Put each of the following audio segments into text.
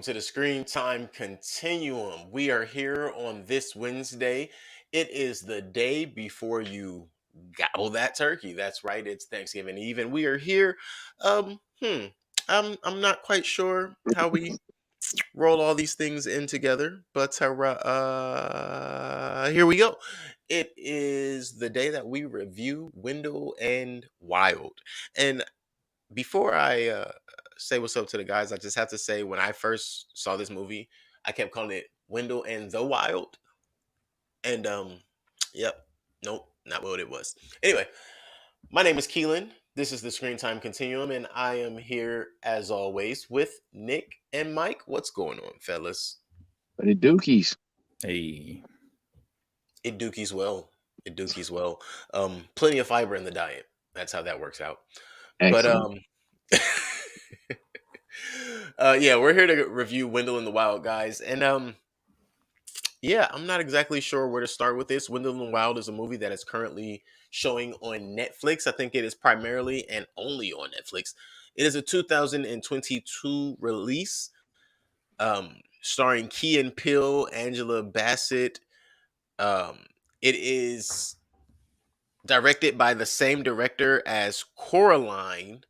to the Screen Time Continuum. We are here on this Wednesday. It is the day before you gobble that turkey. That's right, it's Thanksgiving Eve, and we are here. Um, hmm, I'm not quite sure how we roll all these things in together, but here we go. It is the day that we review Wendell and Wild, and before I say what's up to the guys, I just have to say when I first saw this movie, I kept calling it Wendell and the Wild, and yep, nope, not what it was. Anyway, my name is Keelan. This is the Screen Time Continuum, and I am here as always with Nick and Mike. What's going on, fellas? The Dookies. Hey. It dookies well. It dookies well. Plenty of fiber in the diet. That's how that works out. Excellent. But yeah, we're here to review Wendell and the Wild, guys, and yeah, I'm not exactly sure where to start with this. Wendell and the Wild is a movie that is currently showing on Netflix. I think it is primarily and only on Netflix. It is a 2022 release, starring Key and Peele, Angela Bassett. It is directed by the same director as Coraline,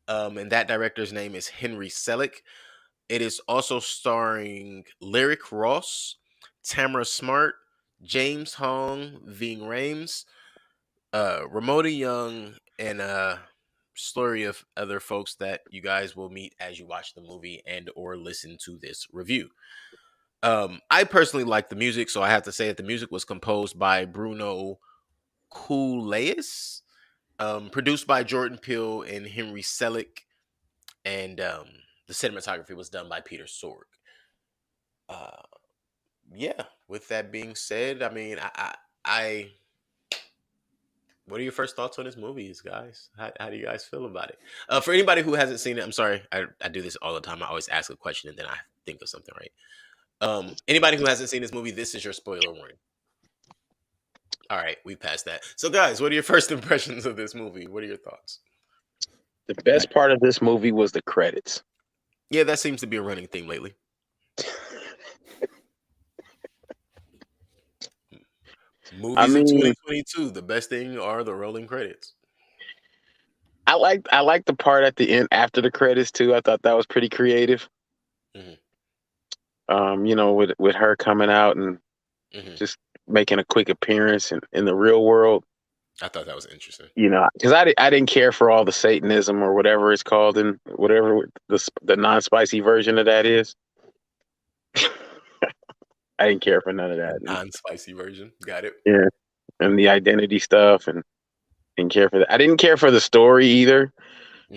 and that director's name is Henry Selick. It is also starring Lyric Ross, Tamara Smart, James Hong, Ving Rhames, Ramona Young, and a slurry of other folks that you guys will meet as you watch the movie and or listen to this review. I personally like the music, so I have to say that the music was composed by Bruno Couleas, produced by Jordan Peele and Henry Selick, and the cinematography was done by Peter Sorg. Yeah. With that being said, I mean, I what are your first thoughts on this movie, guys? How do you guys feel about it? For anybody who hasn't seen it, I'm sorry, I do this all the time. I always ask a question and then I think of something, right? Anybody who hasn't seen this movie, this is your spoiler warning. All right, we passed that. So, guys, what are your first impressions of this movie? What are your thoughts? The best part of this movie was the credits. Yeah, that seems to be a running theme lately. Movies in 2022, the best thing are the rolling credits. I like the part at the end after the credits too. I thought that was pretty creative. Mm-hmm. With her coming out and just making a quick appearance in the real world. I thought that was interesting. Because I didn't care for all the Satanism or whatever it's called and whatever the non-spicy version of that is. I didn't care for none of that. Non-spicy version. Got it. Yeah. And the identity stuff and didn't care for that. I didn't care for the story either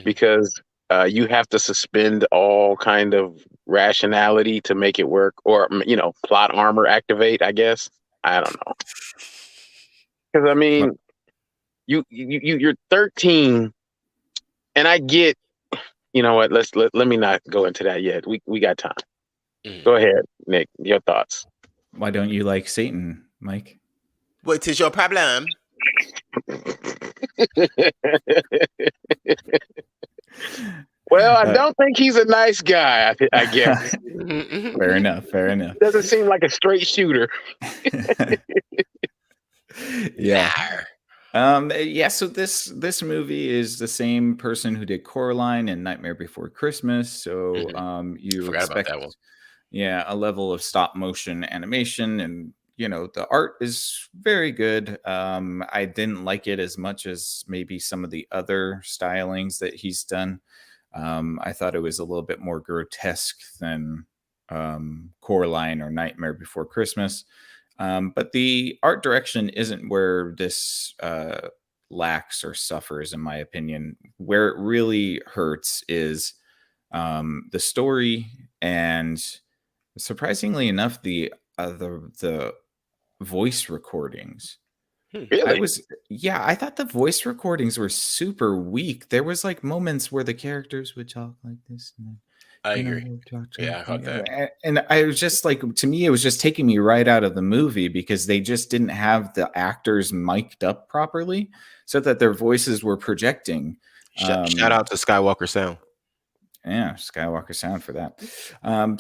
because you have to suspend all kind of rationality to make it work or, plot armor activate, I guess. I don't know. Because, I mean, you're 13 and I get, you know what, let me not go into that yet. We got time. Go ahead, Nick. Your thoughts. Why don't you like Satan, Mike? What is your problem? Well, I don't think he's a nice guy, I guess. Fair enough. Doesn't seem like a straight shooter. Yeah. So this movie is the same person who did Coraline and Nightmare Before Christmas. So you forgot expect about that one. Yeah, a level of stop motion animation, and the art is very good. I didn't like it as much as maybe some of the other stylings that he's done. I thought it was a little bit more grotesque than Coraline or Nightmare Before Christmas. But the art direction isn't where this lacks or suffers, in my opinion. Where it really hurts is the story, and surprisingly enough, the voice recordings. Really? I thought the voice recordings were super weak. There was like moments where the characters would talk like this. And I agree. Yeah, I caught that. And I was just like, to me, it was just taking me right out of the movie because they just didn't have the actors mic'd up properly so that their voices were projecting. Shout out to Skywalker Sound. Yeah, Skywalker Sound for that.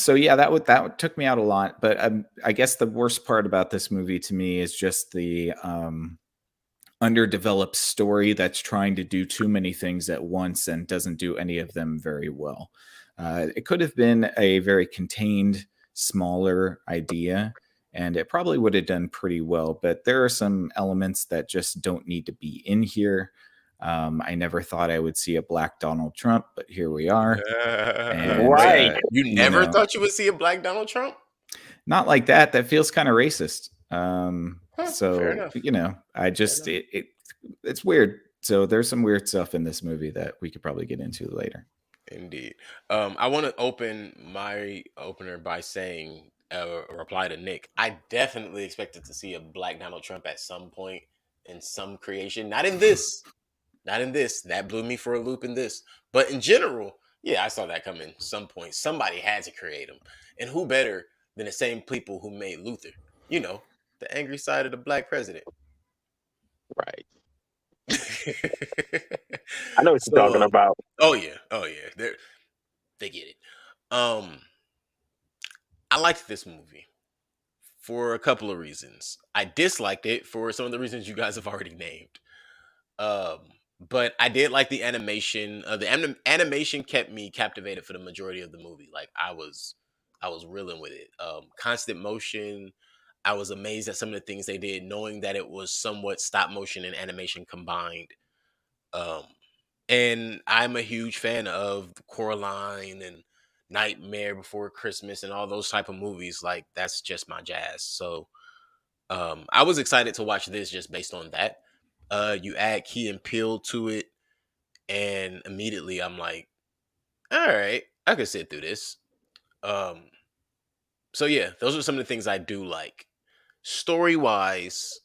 So yeah, that took me out a lot. But I guess the worst part about this movie to me is just the underdeveloped story that's trying to do too many things at once and doesn't do any of them very well. It could have been a very contained, smaller idea, and it probably would have done pretty well. But there are some elements that just don't need to be in here. I never thought I would see a black Donald Trump, but here we are. And Wait, Right. you never thought you would see a black Donald Trump? not like that. That feels kind of racist. Fair So enough. I just it's weird. So there's some weird stuff in this movie that we could probably get into later. Indeed. I want to open my opener by saying a reply to Nick. I definitely expected to see a black Donald Trump at some point in some creation. Not in this. Not in this. That blew me for a loop in this. But in general, yeah, I saw that coming some point. Somebody had to create him. And who better than the same people who made Luther? You know, the angry side of the black president. Right. I know what you're talking about. Oh yeah, they get it. I liked this movie for a couple of reasons. I disliked it for some of the reasons you guys have already named. Um, but I did like the animation. Animation kept me captivated for the majority of the movie. Like I was reeling with it. Constant motion. I was amazed at some of the things they did, knowing that it was somewhat stop motion and animation combined. Um, and I'm a huge fan of Coraline and Nightmare Before Christmas and all those type of movies. Like that's just my jazz. So I was excited to watch this just based on that. You add Key and Peele to it, and immediately I'm like, all right, I could sit through this. Um, so yeah, those are some of the things I do like. Story wise,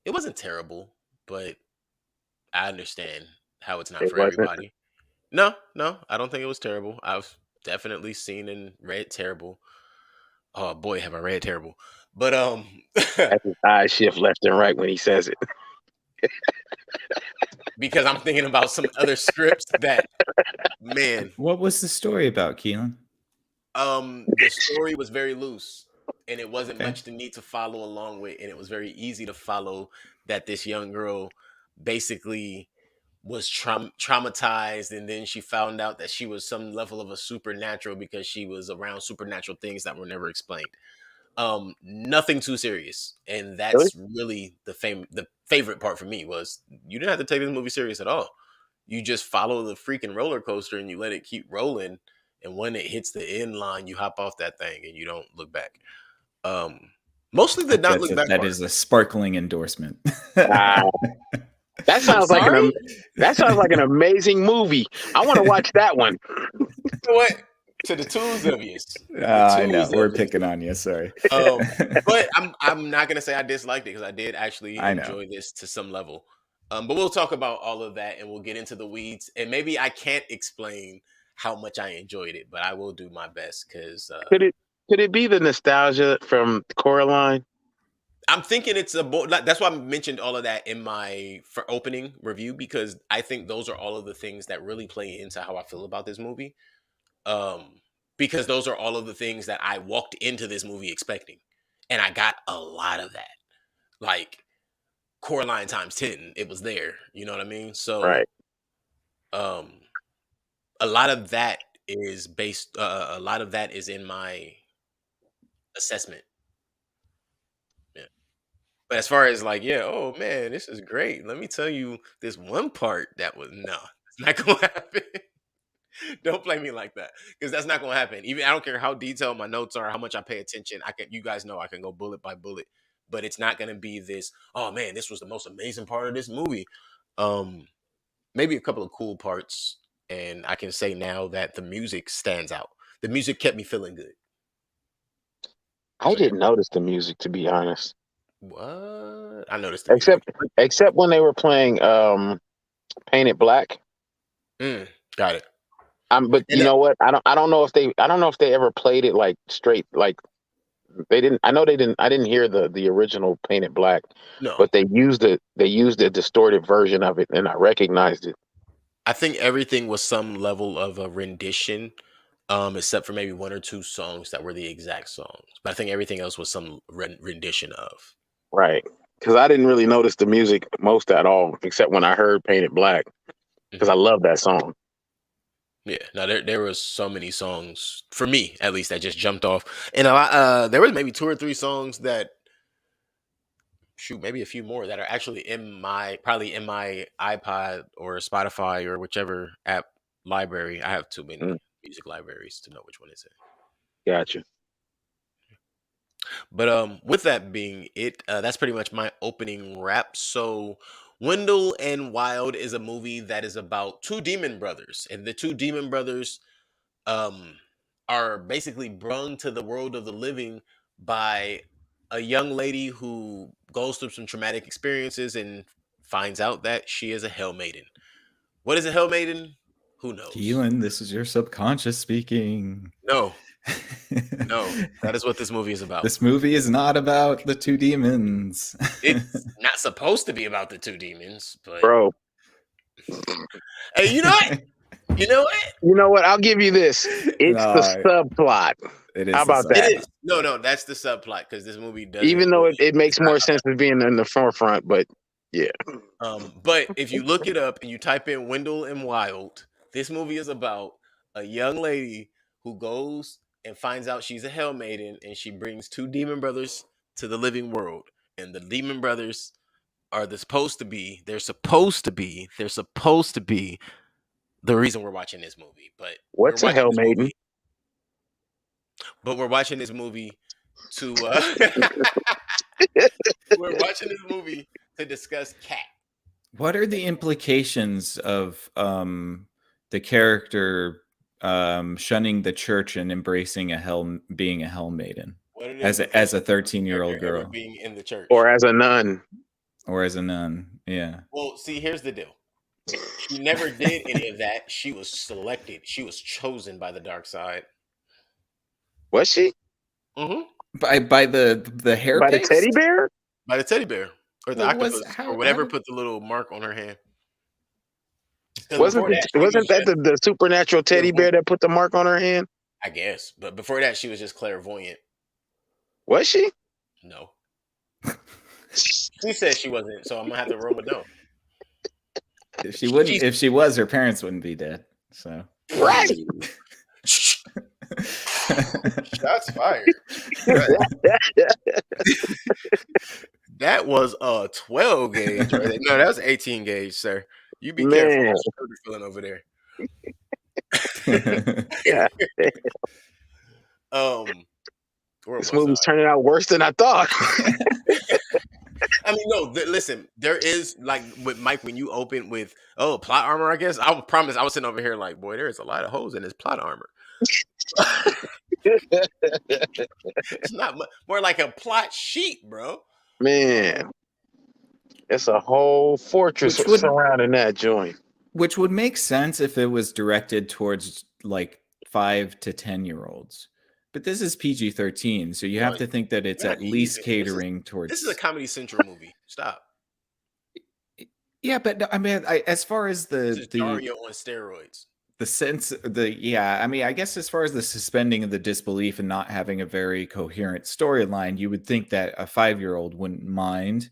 it wasn't terrible, but I understand how it's not It for wasn't. everybody. No, no, I don't think it was terrible. I've definitely seen and read terrible. Oh boy, have I read terrible. But That's his eyes shift left and right when he says it. because I'm thinking about some other scripts that man, What was the story about, Keelan? the story was very loose and it wasn't Okay. much to need to follow along with, and it was very easy to follow that this young girl basically was traumatized, and then she found out that she was some level of a supernatural because she was around supernatural things that were never explained. Nothing too serious, and Really? that's really the favorite part for me was you didn't have to take this movie serious at all. You just follow the freaking roller coaster and you let it keep rolling, and when it hits the end line you hop off that thing and you don't look back. um Mostly the not look back That part. is a sparkling endorsement. Ah, that I'm sounds like sorry. that sounds like an amazing movie. I want to watch that one. What to the twos of you. I know we're picking on you. Sorry. But I'm not gonna say I disliked it because I did actually I know. enjoy this to some level. But we'll talk about all of that and we'll get into the weeds. And maybe I can't explain how much I enjoyed it, but I will do my best because Could it be the nostalgia from Coraline? I'm thinking it's that's why I mentioned all of that in my for opening review, because I think those are all of the things that really play into how I feel about this movie. Because those are all of the things that I walked into this movie expecting, and I got a lot of that. Like Coraline times 10, it was there. You know what I mean? So, Right. um, a lot of that is based. A lot of that is in my assessment. Yeah. But as far as like, yeah, oh man, this is great. Let me tell you this one part that was no, it's not gonna happen. Don't play me like that because that's not gonna happen. Even I don't care how detailed my notes are, how much I pay attention. I can, you guys know, I can go bullet by bullet, but it's not gonna be this. Oh man, this was the most amazing part of this movie. Um, Maybe a couple of cool parts, and I can say now that the music stands out. The music kept me feeling good. I So yeah, didn't notice the music, to be honest. what I noticed the music. Except when they were playing Painted Black. Got it. But And you know what? I don't know if they ever played it like straight, like they didn't. I know they didn't. I didn't hear the original Painted Black, no, but they used a distorted version of it, and I recognized it. I think everything was some level of a rendition, except for maybe one or two songs that were the exact songs. But I think everything else was some rendition of. Right. Because I didn't really notice the music most at all, except when I heard Painted Black, because I Mhm. love that song. Yeah, no, there was so many songs for me at least that just jumped off, and there was maybe two or three songs that shoot, maybe a few more that are actually probably in my iPod or Spotify or whichever app library. I have too Mm, many music libraries to know which one is it. gotcha. But with that being it, that's pretty much my opening rap. So, Wendell and Wild is a movie that is about two demon brothers, and the two demon brothers um are basically brung to the world of the living by a young lady who goes through some traumatic experiences and finds out that she is a hell maiden. What is a hell maiden? Who knows? Keelan, this is your subconscious speaking. No, no, that is what this movie is about. This movie is not about the two demons. It's not supposed to be about the two demons, but Bro, hey, you know what? You know what? you know what? I'll give you this. It's the No, subplot. it is How the about It that? subplot. is. No, no, that's the subplot because this movie doesn't Even though really. it It's makes not more sense as being in the forefront, but yeah. But if you look it up and you type in Wendell and Wild, this movie is about a young lady who goes and finds out she's a hell maiden and she brings two demon brothers to the living world. And the demon brothers are they're supposed to be the reason we're watching this movie. What's a Hell Maiden? We're watching this movie to we're watching this movie to discuss Cat. What are the implications of the character shunning the church and embracing being a hell maiden What are the as a implications of the 13-year-old character ever girl being in the church? Or as a nun? or as a nun? Yeah. Well, see, here's the deal. She never did any of that. She was selected. She was chosen by the dark side. Was she? Mm-hmm. By the hair By the cakes? teddy bear? By the teddy bear or the Well, was octopus or how whatever did put the little mark on her hand. 'Cause Wasn't before that, she was wasn't that just the supernatural teddy bear clairvoyant, that put the mark on her hand? I guess. But before that, she was just clairvoyant. Was she? No. She said she wasn't, so I'm gonna have to roll with no. if she wouldn't She's if she was, her parents wouldn't be dead. So Right. shots fired. That was a 12 gauge. Right there. No, that was 18 gauge, sir. You be careful. Man. How's your shoulder feeling over there? Yeah. Where This was movie's I? turning out worse than I thought. I mean, no. Listen, there is like with Mike when you open with plot armor. I guess I will promise. I was sitting over here like, boy, there is a lot of holes in this plot armor. It's not more like a plot sheet, bro. Man, it's a whole fortress which would surrounding that joint. which would make sense if it was directed towards like 5 to 10-year-olds. But this is PG-13, so you have to think that it's Not at least even. catering towards. This is a Comedy Central movie. Stop. Yeah, but I mean, as far as This is Dario on steroids. the sense, I mean, I guess as far as the suspending of the disbelief and not having a very coherent storyline, you would think that a 5-year-old wouldn't mind,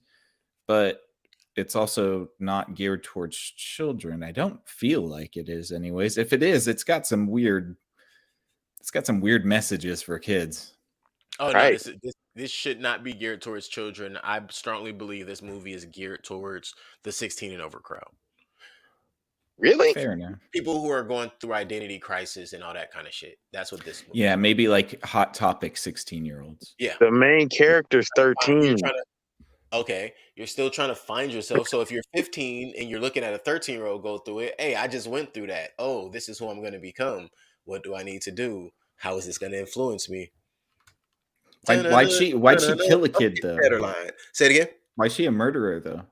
but it's also not geared towards children. I don't feel like it is, anyways. If it is, it's got some weird messages for kids. Oh no, Right. this should not be geared towards children. I strongly believe this movie is geared towards the 16 and over crowd. Really? Fair enough. People who are going through identity crisis and all that kind of shit. That's what this movie. Yeah, maybe like Hot Topic 16-year-olds. Yeah. The main character's 13. Okay, you're still trying to find yourself. So if you're 15 and you're looking at a 13-year-old go through it, hey, I just went through that. Oh, this is who I'm going to become. What do I need to do? How is this going to influence me? Why'd she kill a kid though? Say it again. Why's she a murderer though?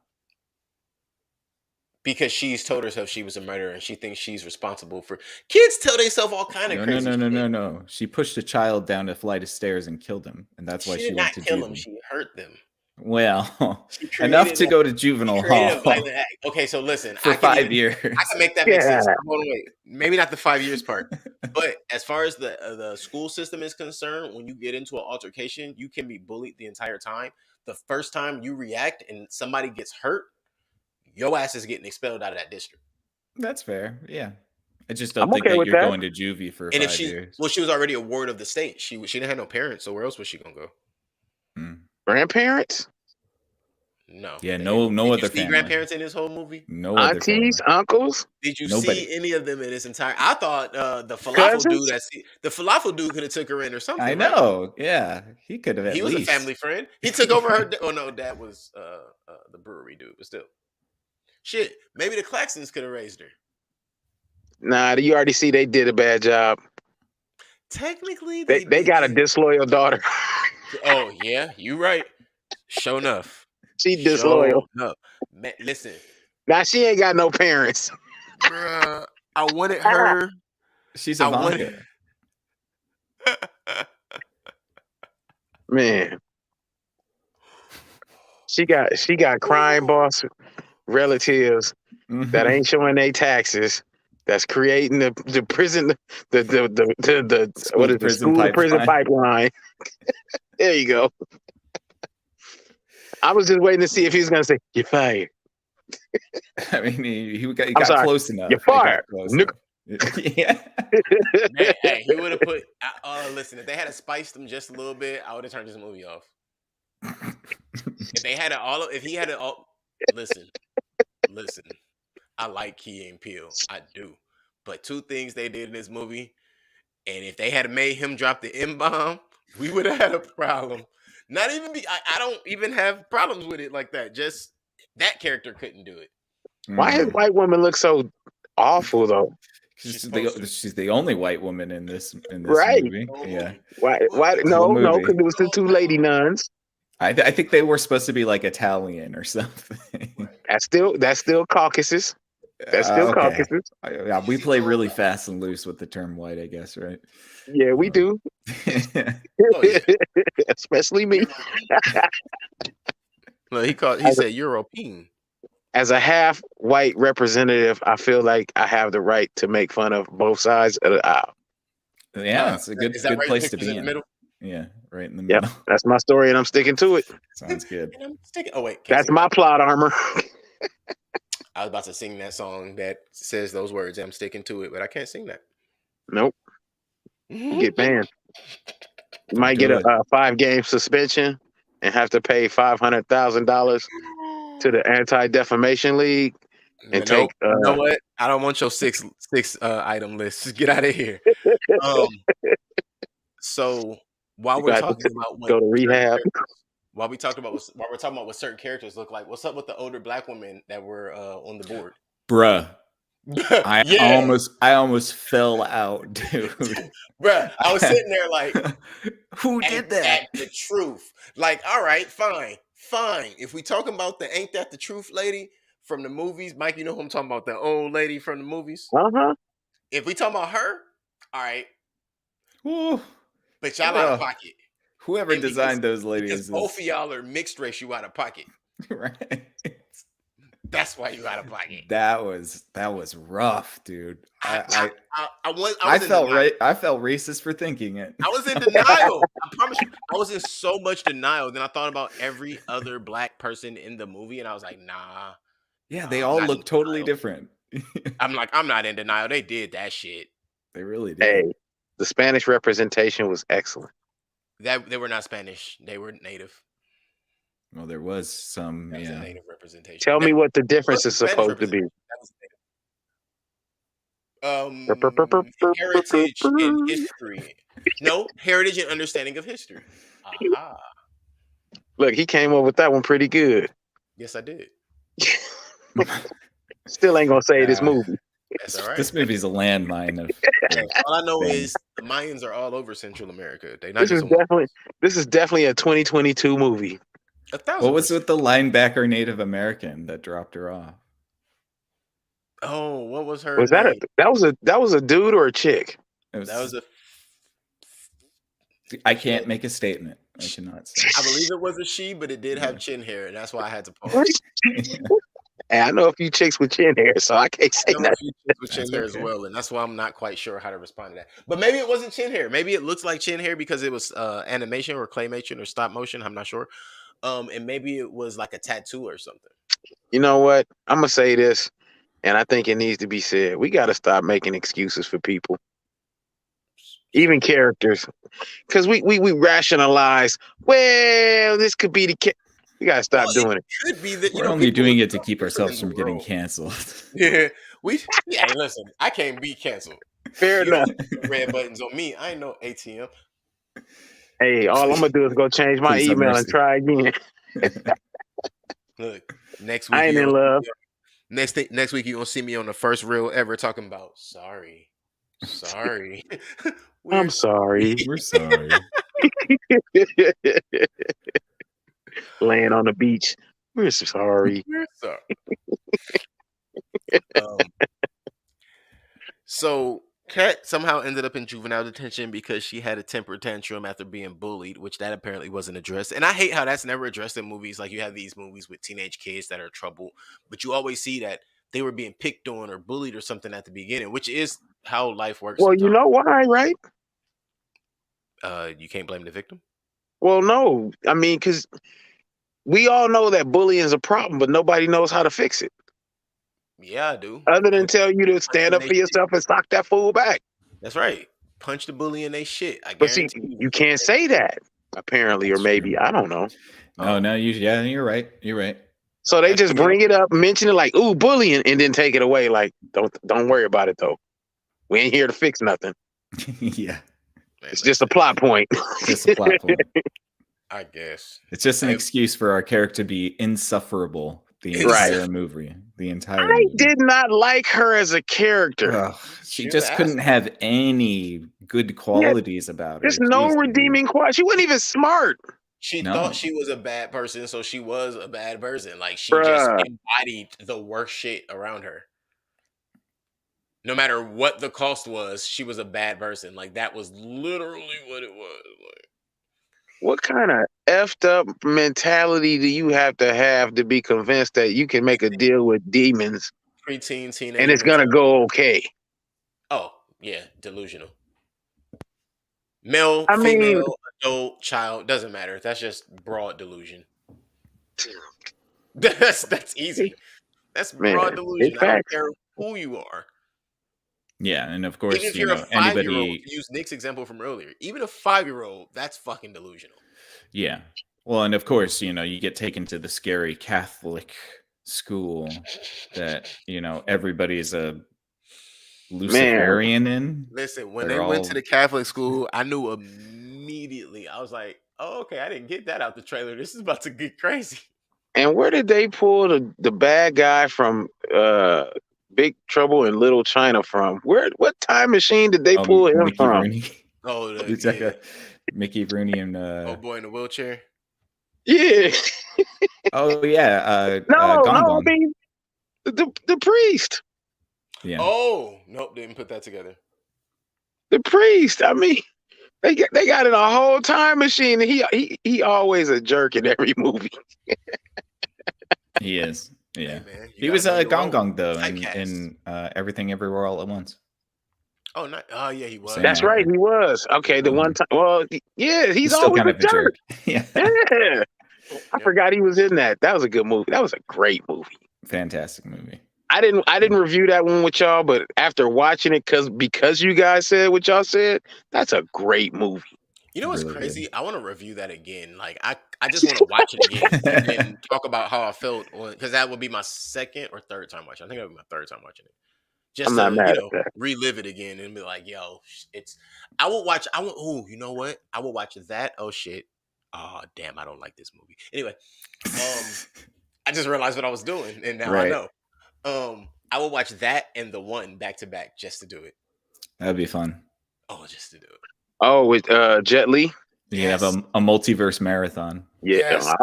Because she's told herself she was a murderer and she thinks she's responsible for. Kids tell themselves all kind of crazy shit. No. She pushed a child down a flight of stairs and killed him, and that's why she did went not to kill juvie. him. She hurt them. Well, She enough created to go to juvenile creative hall violent act. Okay, so listen, for 5 years. I can make that make Yeah. sense. Hold on, wait. Maybe not the 5 years part, but as far as the school system is concerned, when you get into an altercation, you can be bullied the entire time. The first time you react and somebody gets hurt, your ass is getting expelled out of that district. That's fair. Yeah. I just don't I'm think okay that with you're that. going to juvie for And if 5 years. she was already a ward of the state. She didn't have no parents, so where else was she gonna go? Grandparents, No. Yeah, Did no you other see family. grandparents in this whole movie? No other family. aunties, uncles, Did you Nobody. see any of them in this entire? I thought the falafel cousins. dude the falafel dude could have took her in or something. I Right? know. Yeah, he could have at He was least. a family friend. He took over her. Oh no, that was the brewery dude. But still, shit. Maybe the Claxons could have raised her. Nah, you already see they did a bad job. Technically, They got a disloyal daughter. Oh yeah, you right. Show enough. She disloyal. No, listen, Now she ain't got no parents. bruh, I wanted her. She's I Ivanka. wanted. Man, she got crime boss relatives that ain't showing their taxes. That's creating the prison the School to prison school to prison pipeline. There you go. I was just waiting to see if he was gonna say you're fired. I mean, he got I'm sorry, close enough. You're fired. Yeah. Man, hey, he would have put. Listen, if they had spiced them just a little bit, I would have turned this movie off. If they had it all, if he had it all, listen. I like Key and Peele, I do, but two things they did in this movie, and if they had made him drop the M-bomb, we would have had a problem. Not even I don't even have problems with it like that. Just that character couldn't do it. Why his white woman look so awful though? She's the only white woman in this Right. movie. Yeah. Why? No, because it was the two lady nuns. I think they were supposed to be like Italian or something. That's still Caucasus. That's still Caucasus. Yeah, we play really fast and loose with the term white, I guess, right? Yeah, we do. Oh, yeah. Especially me. No, he said European. As a half white representative, I feel like I have the right to make fun of both sides of the aisle. Yeah, it's a good right place to be in the middle. Yeah, right in the middle. Yep, that's my story, and I'm sticking to it. Sounds good. And I'm sticking. Oh wait, That's my plot armor. I was about to sing that song that says those words. I'm sticking to it, but I can't sing that. Nope. You get banned. You might get a 5-game suspension and have to pay $500,000 to the Anti-Defamation League and take. You know what? I don't want your six item list. Just get out of here. So while we're talking about go to rehab. While we're talking about what certain characters look like, what's up with the older black women that were on the board? Bruh. I almost fell out, dude. Bruh, I was sitting there like, who did that? The truth. Like, all right, fine. If we talking about the ain't that the truth lady from the movies, Mike, you know who I'm talking about, the old lady from the movies. If we talking about her, all right. Ooh. But y'all out of pocket. Whoever designed those ladies, both of y'all are mixed race. You out of pocket, right? That's why you out of pocket. That was rough, dude. I felt racist for thinking it. I was in denial. I promise you, I was in so much denial. Then I thought about every other black person in the movie, and I was like, nah. Yeah, they all look totally different. I'm like, I'm not in denial. They did that shit. They really did. Hey, the Spanish representation was excellent. That they were not Spanish. They were native. Well, there was some native representation. Tell me what the difference is supposed to be. Heritage and history. No, heritage and understanding of history. Aha. Look, he came up with that one pretty good. Yes, I did. Still ain't gonna say this movie. That's all right. This movie's a landmine of. All I know is the Mayans are all over Central America. This is definitely a 2022 movie. What was with the linebacker Native American that dropped her off? Oh, what was her? Was name? that was a dude or a chick? I can't make a statement. I cannot say. I believe it was a she, but it did have chin hair, and that's why I had to pause. And I know a few chicks with chin hair, so I can't say I know a nothing. few chicks with chin That's hair as okay. well, and that's why I'm not quite sure how to respond to that. But maybe it wasn't chin hair. Maybe it looks like chin hair because it was animation or claymation or stop motion. I'm not sure. And maybe it was like a tattoo or something. You know what? I'm gonna say this, and I think it needs to be said. We got to stop making excuses for people, even characters, because we rationalize. Well, this could be the kid. We got to stop doing it. Could be that We're only people doing are it to keep different ourselves in from the getting world. canceled. Yeah, hey, listen, I can't be canceled. Fair You don't enough. put red buttons on me. I ain't no ATM. Hey, all I'm gonna do is go change my Please have email and mercy. try again. Look, next week I ain't you in gonna love. next week you gonna see me on the first reel ever talking about sorry. I'm sorry. We're sorry. Laying on the beach. We're sorry. We're sorry. So Kat somehow ended up in juvenile detention because she had a temper tantrum after being bullied, which that apparently wasn't addressed. And I hate how that's never addressed in movies. Like you have these movies with teenage kids that are trouble, but you always see that they were being picked on or bullied or something at the beginning, which is how life works Well, you sometimes. know why, right? You can't blame the victim. Well, no. I mean, because we all know that bullying is a problem, but nobody knows how to fix it. Yeah, I do. Other than tell you to stand up for yourself and sock that fool back. That's right. Punch the bully in they shit. I But see, guarantee you can't say that, apparently, or maybe. I don't know. No, you're right. You're right. So they just bring it up, mention it like, ooh, bullying, and then take it away. Like, don't worry about it, though. We ain't here to fix nothing. Yeah. It's just a plot point. Just a plot point. I guess. It's just an excuse for our character to be insufferable the Right. entire movie. The entire I movie. did not like her as a character. Ugh, she just couldn't have any good qualities about her. There's no redeeming quality. She wasn't even smart. She thought she was a bad person, so she was a bad person. Like she Bruh. just embodied the worst shit around her. No matter what the cost was, she was a bad person. Like that was literally what it was. Like, what kind of effed up mentality do you have to be convinced that you can make a deal with demons preteen, teenager, and it's gonna go okay? Oh yeah, delusional. Male, female, adult, child, doesn't matter. That's just broad delusion. That's easy. That's broad delusion. I don't care who you are. Yeah, and of course, even if you're a 5-year-old, use Nick's example from earlier, even a 5-year-old, that's fucking delusional. Yeah. Well, and of course, you get taken to the scary Catholic school that, everybody's a Luciferian in. Listen, when they went to the Catholic school, I knew immediately. I was like, oh, okay, I didn't get that out the trailer. This is about to get crazy. And where did they pull the bad guy from Big Trouble in Little China from? What time machine did they pull him Mickey from? Rooney. Oh, Mickey Rooney and old boy in the wheelchair. Yeah. Oh yeah. No, I mean the priest. Yeah. Oh nope, didn't put that together. The priest. I mean, they got in a whole time machine. And he always a jerk in every movie. He is. Yeah. Hey, man, he was Gong Gong though in Everything Everywhere All at Once. Oh, oh yeah, he was. That's right, he was. Okay, the one time. Well, yeah, he's still always kind of a jerk. Yeah. I forgot he was in that. That was a good movie. That was a great movie. Fantastic movie. I didn't review that one with y'all, but after watching it, because you guys said what y'all said, that's a great movie. You know what's really crazy? Good. I want to review that again. Like I just want to watch it again and then talk about how I felt because that would be my second or third time watching. I think that would be my third time watching it. Just to relive it again and be like, yo, you know what? I will watch that. Oh shit. Oh damn, I don't like this movie. Anyway, I just realized what I was doing and now I know. I will watch that and the one back to back just to do it. That'd be fun. Oh, just to do it. Oh, with Jet Li? You have a multiverse marathon. Yeah. Yes.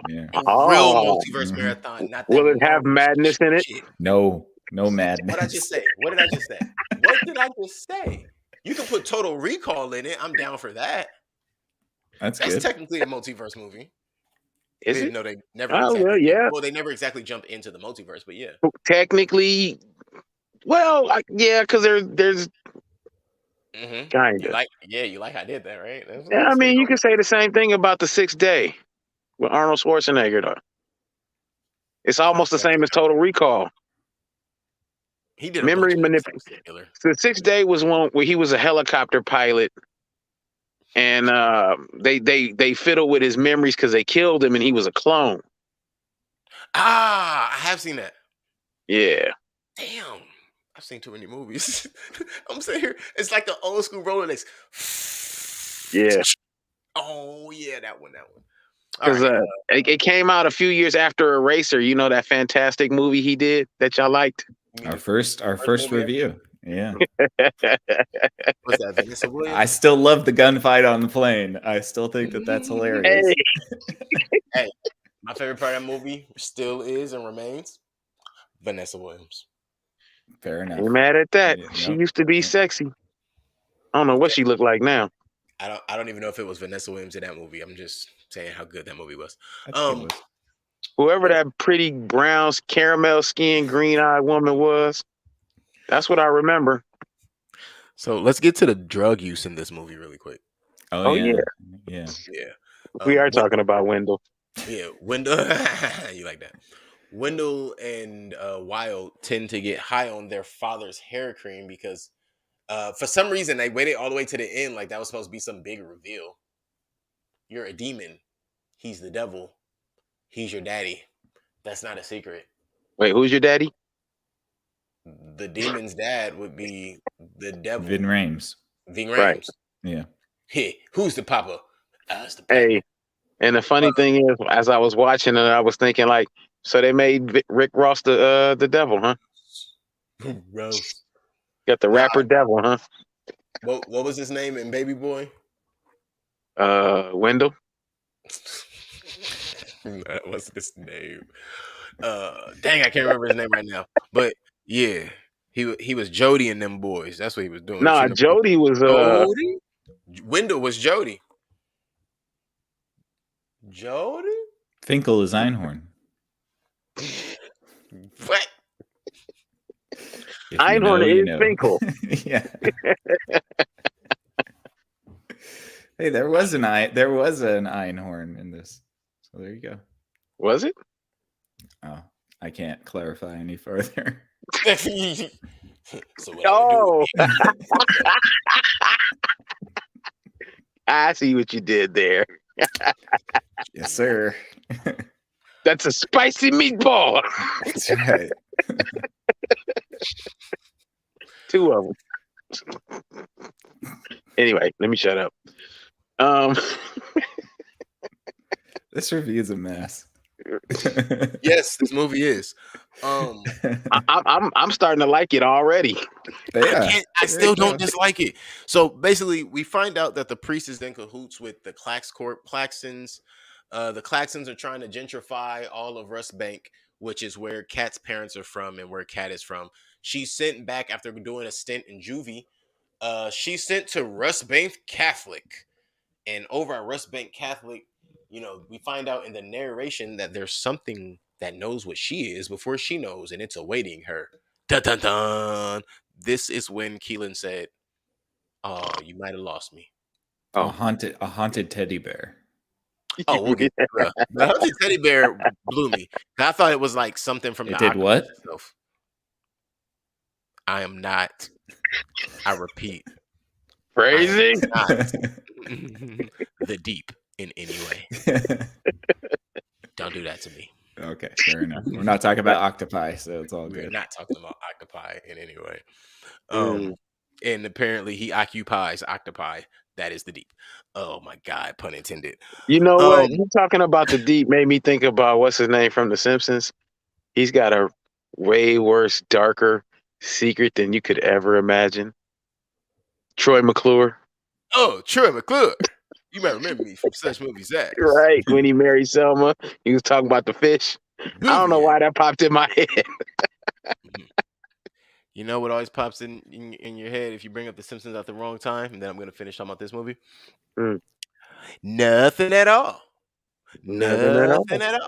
Yeah. Real multiverse marathon. Not that will it have madness in it? Shit. No madness. What did I just say? What did I just say? You can put Total Recall in it. I'm down for that. That's That's good. technically a multiverse movie. Is it? No, they never Oh well, exactly. yeah. Well, they never exactly jump into the multiverse, but yeah. Technically, well, yeah, because there's kind of. You like I did that, right? Yeah, I That's mean, pretty you cool. can say the same thing about the Sixth Day with Arnold Schwarzenegger. Though it's I almost the forgot same as that. Total Recall. He did a bunch Memory of movies that manipulation. was similar. So the Sixth Day was one where he was a helicopter pilot, and they fiddled with his memories because they killed him, and he was a clone. I have seen that. Yeah, Damn, I've seen too many movies. I'm sitting here. It's like the old school Rolex. yeah. Oh yeah, that one. All Because right. it came out a few years after Eraser. You know that fantastic movie he did that y'all liked. Our first movie review. Yeah. was that Vanessa I Williams? still love the gunfight on the plane. I still think that that's hilarious. Hey, Hey, my favorite part of that movie still is and remains Vanessa Williams. Fair enough. ain't mad at that. Yeah, She nope. used to be sexy. I don't know what she looked like now. I don't even know if it was Vanessa Williams in that movie. I'm just saying how good that movie was. I think it was. Whoever that pretty brown, caramel skinned, green eyed woman was, that's what I remember. So let's get to the drug use in this movie really quick. Oh, yeah. Yeah. Yeah. We are talking about Wendell. Yeah, Wendell. You like that? Wendell and Wild tend to get high on their father's hair cream because for some reason they waited all the way to the end, like that was supposed to be some big reveal. You're a demon. He's the devil. He's your daddy. That's not a secret. Wait, who's your daddy? The demon's dad would be the devil. Vin Rames. Ving Right. Rhames. Yeah. Hey, who's the papa? It's the Hey, and the funny thing is, as I was watching it, I was thinking like, so they made Rick Ross the devil, huh? Gross. Got the rapper devil, huh? What was his name in Baby Boy? Wendell. That wasn't his name. Dang, I can't remember his name right now. But yeah, he was Jody and them boys. That's what he was doing. Nah, Jody was Jody. Wendell was Jody. Jody. Finkel is Einhorn. What? Einhorn is Finkel. Yeah. Hey, there was an Einhorn in this. So there you go. Was it? Oh, I can't clarify any further. So Oh, I see what you did there. Yes, sir. That's a spicy meatball. That's right. Two of them. Anyway, let me shut up. This review is a mess. Yes, this movie is. I'm starting to like it already. Yeah, I still don't dislike it. So basically, we find out that the priest is in cahoots with the Claxons. The Claxons are trying to gentrify all of Rust Bank, which is where Kat's parents are from and where Kat is from. She's sent back after doing a stint in juvie. She's sent to Rust Bank Catholic, and over at Rust Bank Catholic, we find out in the narration that there's something that knows what she is before she knows, and it's awaiting her. Dun dun dun. This is when Keelan said, "Oh, you might have lost me." A haunted teddy bear. Oh, we'll get the haunted teddy bear blew me. I thought it was like something from It the did octopus what? itself. I am not. I repeat, Crazy. I am not the deep in any way. Don't do that to me. Okay, fair enough. We're not talking about octopi, so it's all We're good. not talking about octopi in any way. Mm. And apparently he occupies octopi. That is the deep. Oh my God, pun intended. You know what? You talking about the deep made me think about what's his name from The Simpsons. He's got a way worse, darker secret than you could ever imagine. Troy McClure. Oh, Troy McClure. You might remember me from such movies as Right. When he married Selma, he was talking about the fish. I don't know why that popped in my head. You know what always pops in your head if you bring up The Simpsons at the wrong time? And then I'm going to finish talking about this movie. Nothing at all. Nothing at all. Nothing at all.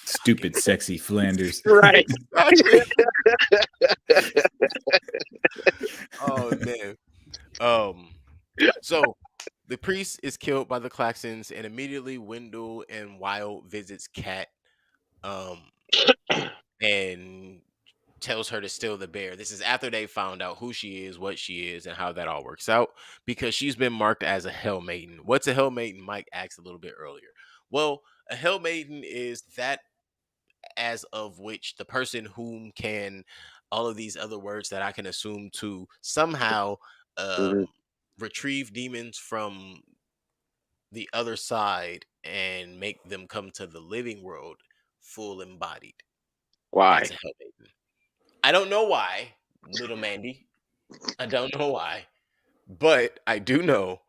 Stupid, sexy Flanders. Right. Exactly. Oh man. Um. So the priest is killed by the Claxons, and immediately Wendell and Wild visits Kat, um, and tells her to steal the bear. This is after they found out who she is, what she is, and how that all works out, because she's been marked as a Hell Maiden. What's a Hell Maiden? Mike asked a little bit earlier. Well, a Hell Maiden is that as of which the person whom can all of these other words that I can assume to somehow Mhm. retrieve demons from the other side and make them come to the living world full embodied. That's Why? a Hell Maiden. I don't know why, little Mandy. I don't know why, but I do know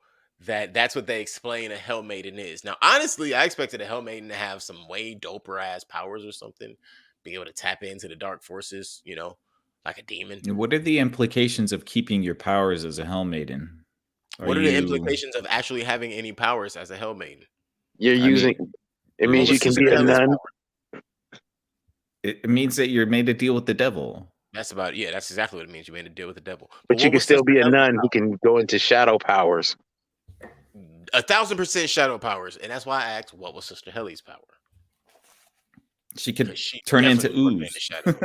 that that's what they explain a Hell Maiden is. Now, honestly, I expected a Hell Maiden to have some way doper ass powers or something, be able to tap into the dark forces, like a demon. What are the implications of keeping your powers as a Hellmaiden? Are What are the you? implications of actually having any powers as a Hell Maiden? You're I using. mean, It you're What means was you can Sister be a Kelly's nun, power? it means that you're made to deal with the devil. That's about yeah. That's exactly what it means. You made to deal with the devil. But but you what can was still Sister be a Kelly's nun who can go into shadow powers. power? 1,000% shadow powers, and that's why I asked what was Sister Helly's power, She could because she turn into definitely was working in the ooze. shadows.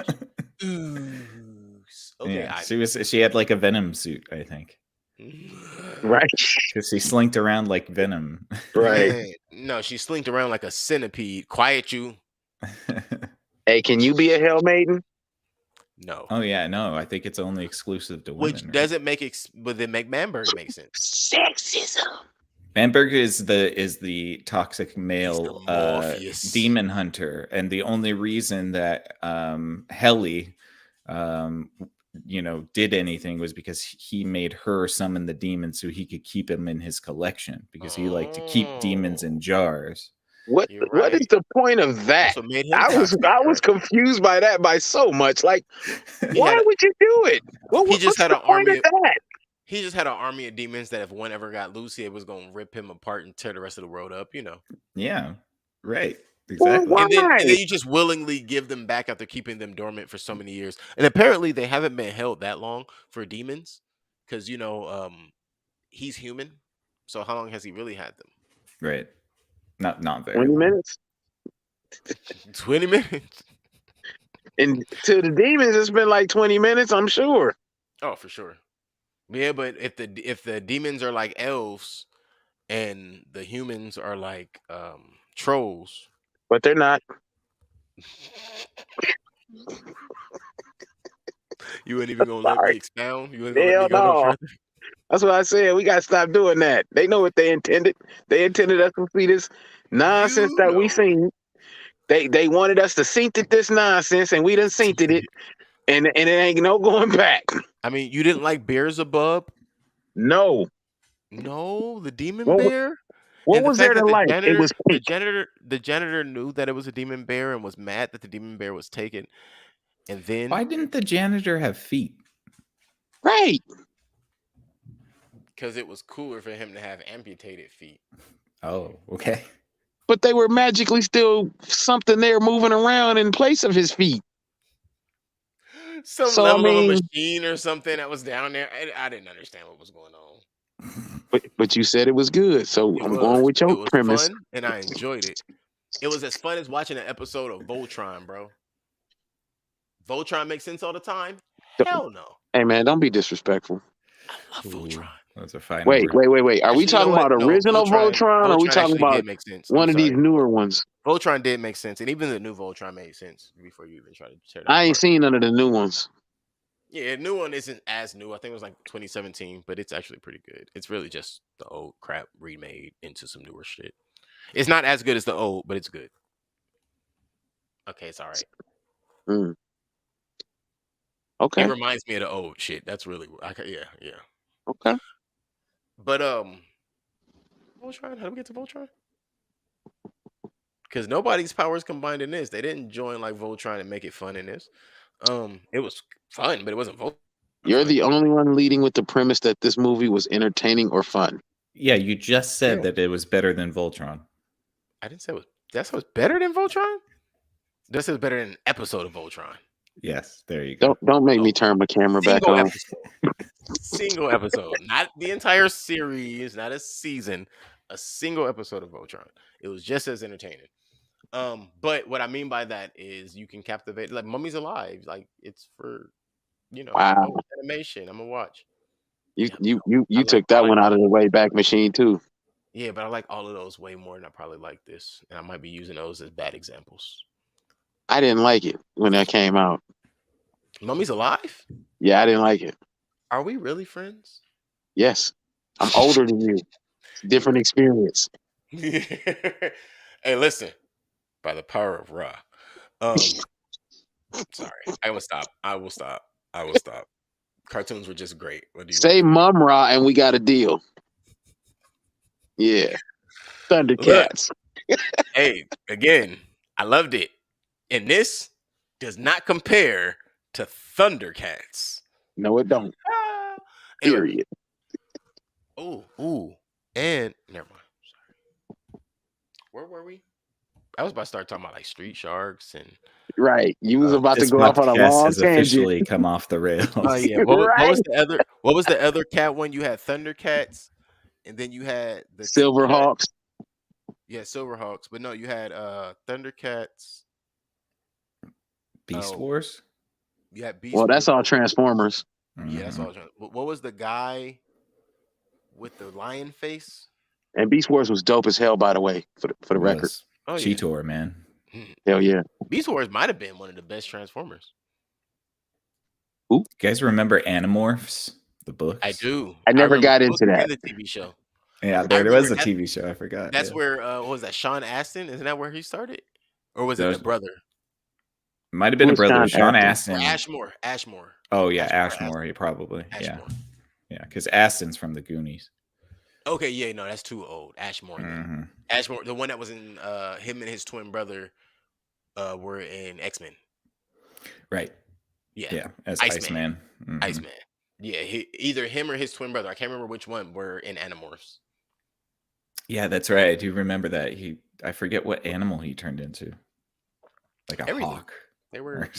Ooze. Okay, Yeah, she had like a venom suit, I think, Right. because she slinked around like venom. Right. Man, no, she slinked around like a centipede. Quiet you. Hey, can you be a Hell Maiden? No. Oh yeah, no, I think it's only exclusive to Which women, right? doesn't make but then make Manberg make sense. Sexism. Manberg is the toxic He's the male Morpheus. demon hunter, and the only reason that Helly, did anything was because he made her summon the demon so he could keep him in his collection, because he liked to keep demons in Oh, jars. you're What is right. the point of that? That's what made him I was toxic. I You're was right. confused by that by so much. Like, He why had would you do it? he just What's had the an point army of of that? he just had an army of demons that if one ever got loose, it was gonna rip him apart and tear the rest of the world up. Yeah, right, Well, exactly. And then why? you just willingly give them back after keeping them dormant for so many years. And apparently they haven't been held that long for demons, because he's human. So how long has he really had them? Right, not very 20 long. minutes? 20 minutes. And to the demons, it's been like 20 minutes, I'm sure. Oh, for sure. Yeah, but if the demons are like elves and the humans are like trolls. But they're not. You ain't even gonna let me Sorry. expound. You ain't gonna let me Hell go no no. further. That's what I said. We got to stop doing that. They know what they intended. They intended us to see this nonsense You that we know. seen. They wanted us to synced it this nonsense, and we done synced it, and it ain't no going back. I mean, you didn't like Beelzebub? No. No, the demon What bear? what And the was there fact to that the like? It janitor was the pink. janitor the janitor knew that it was a demon bear and was mad that the demon bear was taken. And then Why didn't the janitor have feet? Right. because it was cooler for him to have amputated feet. Oh, okay. But they were magically still something there moving around in place of his feet. Some So I level of a mean, machine or something that was down there. I didn't understand what was going on. but you said it was good, so It I'm going was. with It your was premise. fun and I enjoyed it. It was as fun as watching an episode of Voltron, bro. Voltron makes sense all the time? Hell no. Hey man, don't be disrespectful. I love Ooh, Voltron. that's a fine Wait, word. wait, wait, wait. Are we Actually, you know talking what? about No, original Voltron, or are we Voltron talking actually about did make sense. I'm one of these sorry. newer ones? Voltron did make sense, and even the new Voltron made sense before you even try to tear that I ain't apart. seen none of the new ones. Yeah, new one isn't as new. I think it was like 2017, but it's actually pretty good. It's really just the old crap remade into some newer shit. It's not as good as the old, but it's good. Okay, it's all right. Mm. It Okay, reminds me of the old shit. That's really yeah. okay. But Voltron. How do we get to Voltron? Because nobody's powers combined in this. They didn't join like Voltron and make it fun in this. It was fun, but it wasn't Voltron. You're the only one leading with the premise that this movie was entertaining or fun. Yeah, you just said that it was better than Voltron. I didn't say it was. That was better than Voltron. This is better than an episode of Voltron. Yes, there you go. Don't make me turn my camera back on. Single episode, not the entire series, not a season. A single episode of Voltron. It was just as entertaining. But what I mean by that is you can captivate. Like Mummy's Alive. Like it's for Wow. animation. I'm gonna watch. You took that one out of the Wayback Machine too. Yeah, but I like all of those way more than I probably like this, and I might be using those as bad examples. I didn't like it when that came out. Mummy's Alive? Yeah, I didn't like it. Are we really friends? Yes, I'm older than you. Different experience. Hey, listen. By the power of Ra. Sorry, I will stop. Cartoons were just great. What do you say, Mum Ra, and we got a deal. Yeah, Thundercats. Hey, again, I loved it, and this does not compare to Thundercats. No, it don't. Period. Ooh, and never mind. Sorry. Where were we? I was about to start talking about like Street Sharks and right. You was about to go off on a long has tangent. Officially come off the rails. Oh yeah. What was the other? What was the other cat one? You had Thundercats, and then you had the Silverhawks. Yeah, Silverhawks. But no, you had Thundercats. Beast Wars. You had Beast. Well, that's all Transformers. Yeah, that's all. What was the guy with the lion face? And Beast Wars was dope as hell, by the way, for the record. Oh, Cheetor, man. Hell yeah. Beast Wars might have been one of the best Transformers. Ooh. You guys remember Animorphs, the books? I do. I never got into that. The TV show. Yeah, there was a TV show. I forgot. That's where, what was that? Sean Astin? Isn't that where he started? Or was it the brother? Might have been a brother. Sean Astin. Ashmore. Oh, yeah, Ashmore. Probably. Ashmore. Yeah, because Astin's from the Goonies. Okay, yeah, no, that's too old. Ashmore. Mm-hmm. Ashmore, the one that was in him and his twin brother were in X-Men. Right. Yeah. Yeah, as Iceman. Mm-hmm. Iceman. Yeah, either him or his twin brother. I can't remember which one were in Animorphs. Yeah, that's right. I do remember that. I forget what animal he turned into. Like a hawk. They were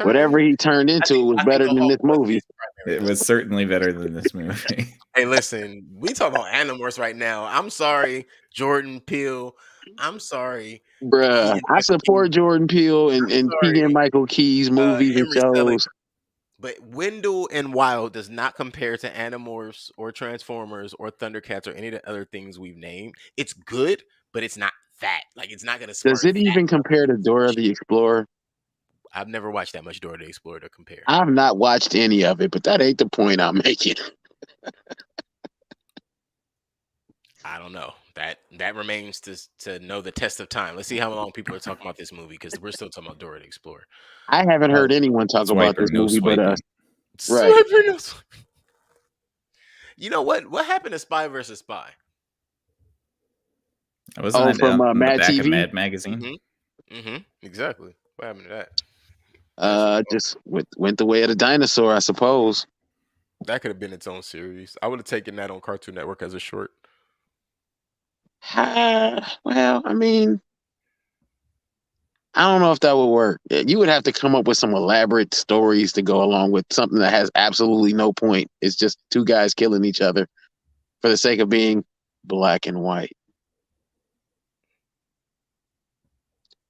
whatever he turned into was better than this movie. It was certainly better than this movie. Hey, listen, we talk about Animorphs right now. I'm sorry, Jordan Peele. I'm sorry, bruh. I support Jordan Peele and Keegan Michael Key's movies and shows. But Wendell and Wild does not compare to Animorphs or Transformers or Thundercats or any of the other things we've named. It's good, but it's not that. Like, it's not going to. Does it even compare to Dora the Explorer? I've never watched that much Dora the Explorer to compare. I've not watched any of it, but that ain't the point I'm making. I don't know. That remains to know the test of time. Let's see how long people are talking about this movie, because we're still talking about Dora the Explorer. I haven't heard anyone talk about this movie, but right. You know what? What happened to Spy versus Spy? Wasn't from Mad TV? Mad Magazine? Exactly. What happened to that? Just went the way of the dinosaur, I suppose. That could have been its own series. I would have taken that on Cartoon Network as a short. Well, I mean, I don't know if that would work. You would have to come up with some elaborate stories to go along with something that has absolutely no point. It's just two guys killing each other for the sake of being black and white.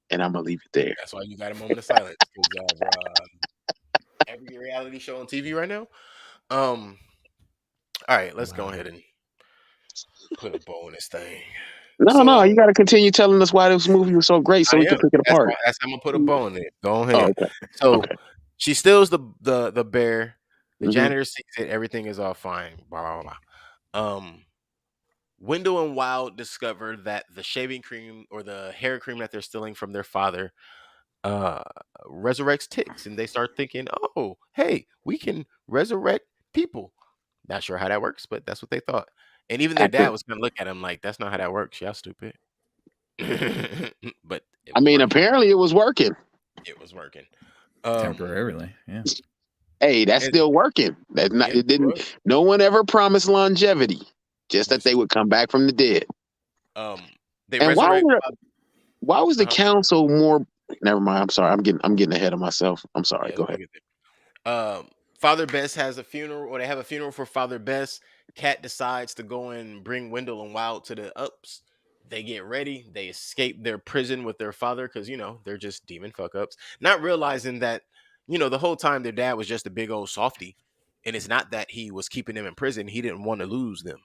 And I'm gonna leave it there. That's why you got a moment of silence. Every reality show on TV right now. All right, let's go ahead and put a bow in this thing. No, you got to continue telling us why this movie was so great, so we can pick it apart. That's how I'm gonna put a bow in it. Go ahead. Okay. So she steals the bear. The janitor sees it. Everything is all fine. Blah blah blah. Wendell and Wild discover that the shaving cream or the hair cream that they're stealing from their father resurrects ticks, and they start thinking, oh, hey, we can resurrect people. Not sure how that works, but that's what they thought. And even their dad was gonna look at him like, that's not how that works. Y'all stupid. But I mean, apparently it was working. It was working. Temporarily, yeah. Hey, that's And still working. That's not. yeah, It didn't. right. No one ever promised longevity. Just that This they is would come back from the dead. um they And resurrect. why was the Uh-huh. council more? Never mind. I'm sorry. I'm getting ahead of myself. I'm sorry. Yeah, Go we'll ahead. get there. Father Best has a funeral, or they have a funeral for Father Best. Cat decides to go and bring Wendell and Wild to the ups. They get ready. They escape their prison with their father because they're just demon fuck ups, not realizing that the whole time their dad was just a big old softy, and it's not that he was keeping them in prison. He didn't want to lose them.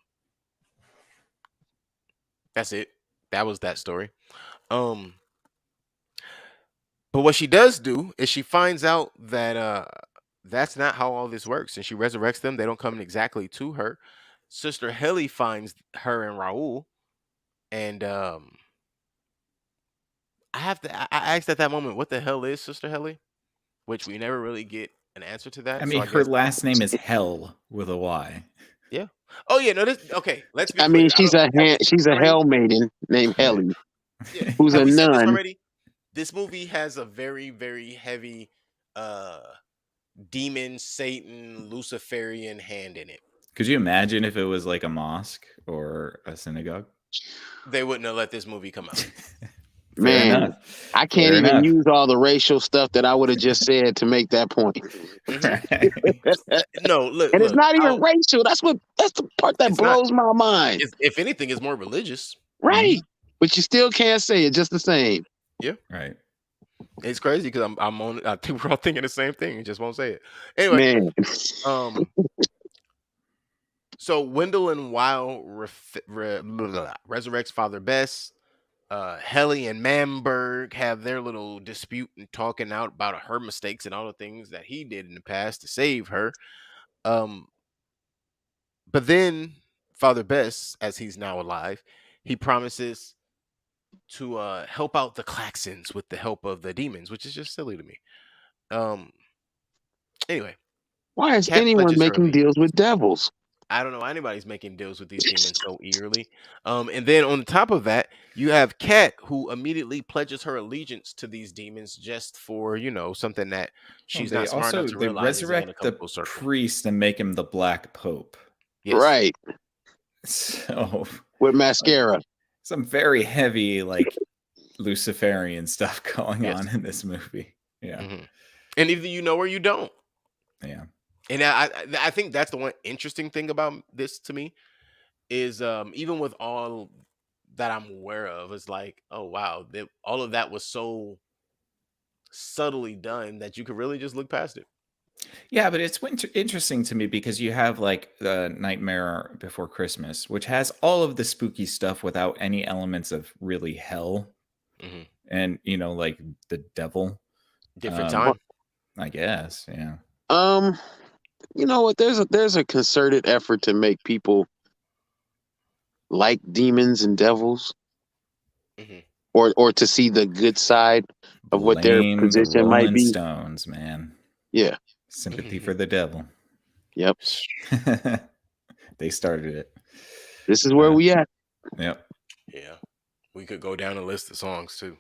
That's it. That was that story. Um, But what she does do is she finds out that that's not how all this works, and she resurrects them. They don't come exactly to her. Sister Helly finds her and Raul, and I asked at that moment, "What the hell is Sister Helly?" Which we never really get an answer to I that. So mean, I her guess last name is Hell with a Y. yeah. Oh yeah, no. This okay. Let's be I mean, clear. I don't. Have we said she's this a already? hell maiden named Right. Helly, Yeah. who's Have a we said this nun. already? This movie has a very very heavy uh demon, Satan, Luciferian hand in it. Could you imagine if it was like a mosque or a synagogue? They wouldn't have let this movie come out. Fair Man, enough. I can't Fair even enough. use all the racial stuff that I would have just said to make that point. Mhm. Right. No, look, And it's look. not even racial. That's the part that It's not. blows my mind. If anything, it's more religious. Right. Mhm. But you still can't say it just the same. Yeah, Right. it's crazy because I'm on. I think we're all thinking the same thing. You just won't say it. Anyway, Man. um, so Wendell and Wild resurrects Father Bess. Helly and Manberg have their little dispute and talking out about her mistakes and all the things that he did in the past to save her. Um, but then Father Bess, as he's now alive, he promises to help out the Claxons with the help of the demons, which is just silly to me. Um, anyway, Why is Cat anyone pledges her making deals allegiance. with devils? I don't know why anybody's making deals with these demons so eagerly. And then on top of that, you have Cat who immediately pledges her allegiance to these demons just for something that Well, she's not smart enough to they realize isn't going to resurrect come the full circle. priest and make him the Black Pope. Yes. Right. So With like, mascara. some very heavy like Luciferian stuff going Yes. on in this movie. Yeah. Hmm. And either you know or you don't. Yeah. And I think that's the one interesting thing about this to me is even with all that I'm aware of, it's like, oh wow, all of that was so subtly done that you could really just look past it. Yeah, but it's interesting to me because you have like the Nightmare Before Christmas, which has all of the spooky stuff without any elements of really hell Hmm. and like the devil. Different Um, time. I guess, yeah. Um, you know what? There's a concerted effort to make people like demons and devils, Hmm. or to see the good side of what their Blame the position might Rolling be. Stones, man. Yeah. Sympathy for the devil. Yep. They started it. This is where we at. Yep. Yeah, we could go down a list of songs too.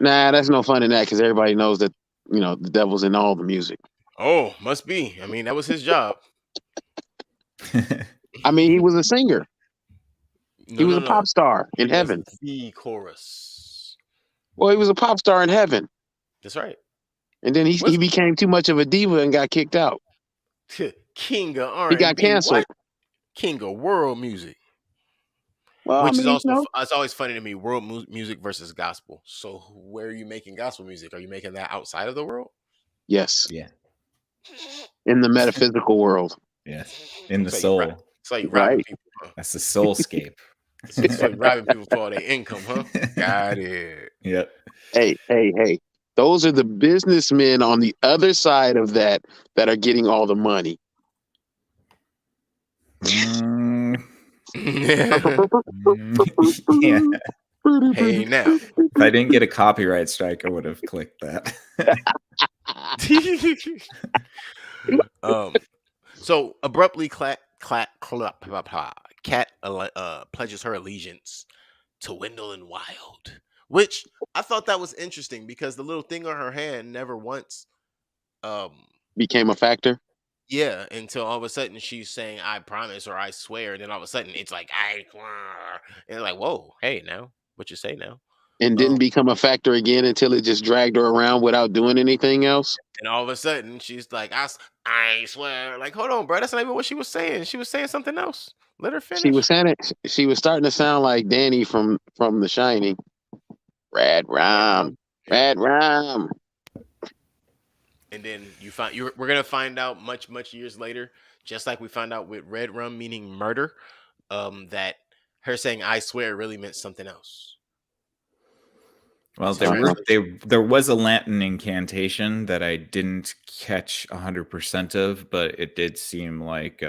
Nah, that's no fun in that because everybody knows that the devil's in all the music. Oh, must be. I mean, that was his job. I mean, he was a singer. He No, was no, a no. pop star He in was heaven. the chorus. Well, he was a pop star in heaven, That's right. and then he What's became too much of a diva and got kicked out. King of He got R&B? canceled. What? King of world music? Well, I Which is mean, also it's always funny to me. World music versus gospel. So where are you making gospel music? Are you making that outside of the world? yes, Yeah. in the metaphysical world. Yes. In the So you soul. so you robbing Right. people. Huh? That's the soulscape. So you robbing people for all their income, huh? Got it. Yep. Hey. Those are the businessmen on the other side of that are getting all the money. Mm, Hey yeah. now. If I didn't get a copyright strike, I would have clicked that. um. So abruptly, Cat pledges her allegiance to Wendell and Wild, which I thought that was interesting because the little thing on her hand never once became a factor. Yeah, until all of a sudden she's saying "I promise" or "I swear," and then all of a sudden it's like "I," and like, whoa, hey, now what you say now? And Um, didn't become a factor again until it just dragged her around without doing anything else. and all of a sudden she's like, "I swear," like, hold on, bro, that's not even what she was saying. She was saying something else. Let her She was finish. saying it. She was starting to sound like Danny from The Shining. Rad Ram, Yeah. Rad Ram. And then we're gonna find out much years later, just like we found out with Red Rum meaning murder, that her saying "I swear" really meant something else. Well, It's a translation. there was a Latin incantation that I didn't catch 100% of, but it did seem like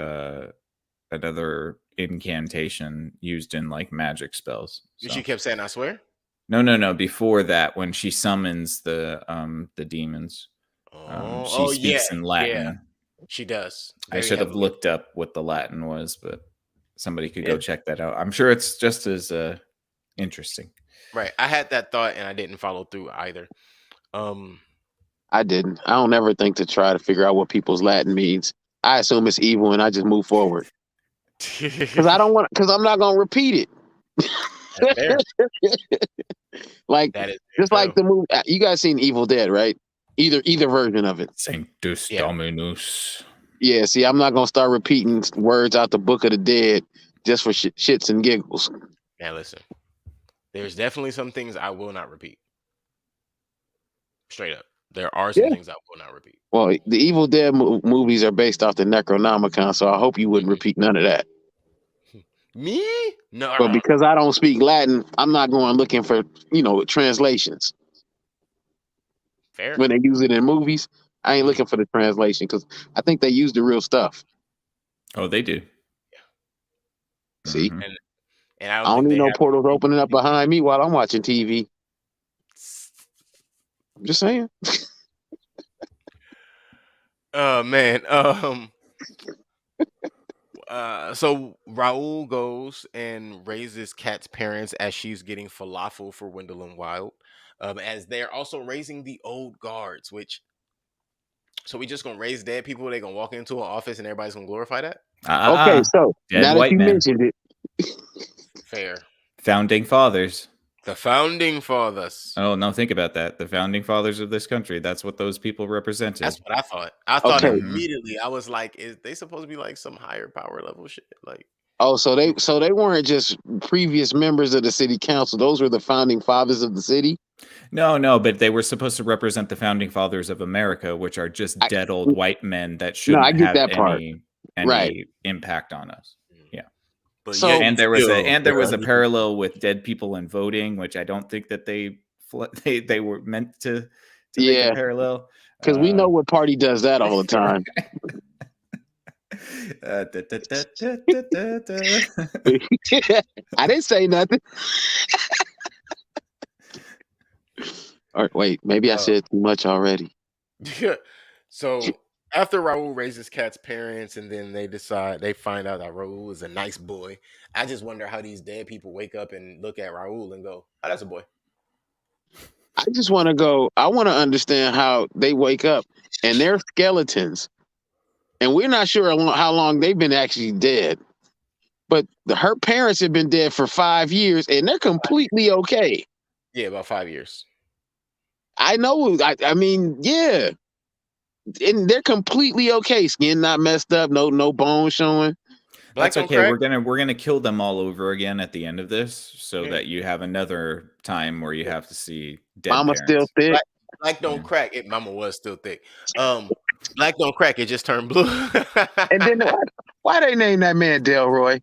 another incantation used in like magic spells. She So kept saying "I swear." no. Before that, when she summons the demons, she Oh yeah, speaks in yeah, Latin. she does I very should have heavily. looked up what the Latin was, but somebody could Yeah, go check that out. I'm sure it's just as interesting. right. I had that thought and I didn't follow through either. Um, I didn't. I don't ever think to try to figure out what people's Latin means. I assume it's evil, and I just move forward because I don't want. Because I'm not gonna repeat that's fair. it. Like That is very just like true. the movie. You guys seen Evil Dead, right? Either version of it. Sanctus Yeah. Dominus. Yeah. See, I'm not gonna start repeating words out the Book of the Dead just for shits and giggles. Now listen, there's definitely some things I will not repeat. Straight up, there are some Yeah. things I will not repeat. Well, the Evil Dead movies are based off the Necronomicon, so I hope you wouldn't Mhm. repeat none of that. Me? No, But because I don't speak Latin, I'm not going looking for translations fair. when they use it in movies. I ain't Mhm. looking for the translation because I think they use the real stuff. Oh, they do. See, Mhm. And I I don't don't think need they no have. portals opening up behind me while I'm watching TV. I'm just saying. Oh man. So Raul goes and raises Kat's parents as she's getting falafel for Wendell and Wild. As they're also raising the old guards, which so we just gonna raise dead people, they gonna walk into an office and everybody's gonna glorify that? Okay, so Dead now that white you men. mentioned it, Fair. Founding fathers. The founding fathers. Oh, no, think about that. The founding fathers of this country. That's what those people represented. That's what I thought. I thought okay. Mhm. immediately. I was like, is they supposed to be like some higher power level shit? Like, Oh, so they weren't just previous members of the city council. Those were the founding fathers of the city. No, but they were supposed to represent the founding fathers of America, which are just I, dead old white men that no, I shouldn't get have that part. Right. any impact on us. mm. Yeah. But yet So and still, There they're was a unequal. parallel with dead people and voting, which I don't think that they were meant to make a yeah, parallel. because we know what party does that all the time. I didn't say nothing. Or wait, maybe I Uh, said too much already. so after Raul raises Kat's parents, and then they find out that Raul is a nice boy. I just wonder how these dead people wake up and look at Raul and go, "Oh, that's a boy." I just want to go. I want to understand how they wake up and they're skeletons, and we're not sure how long they've been actually dead. But her parents have been dead for 5 years, and they're completely okay. Yeah, about 5 years. I know. I mean, yeah, and they're completely okay. Skin not messed up. No bones showing. Black That's don't okay. crack. We're gonna kill them all over again at the end of this, so Yeah. that you have another time where you have to see dead Mama's still parents. thick. Black don't Yeah. crack. It mama was still thick. Black don't crack. It just turned blue. And then why they name that man Delroy?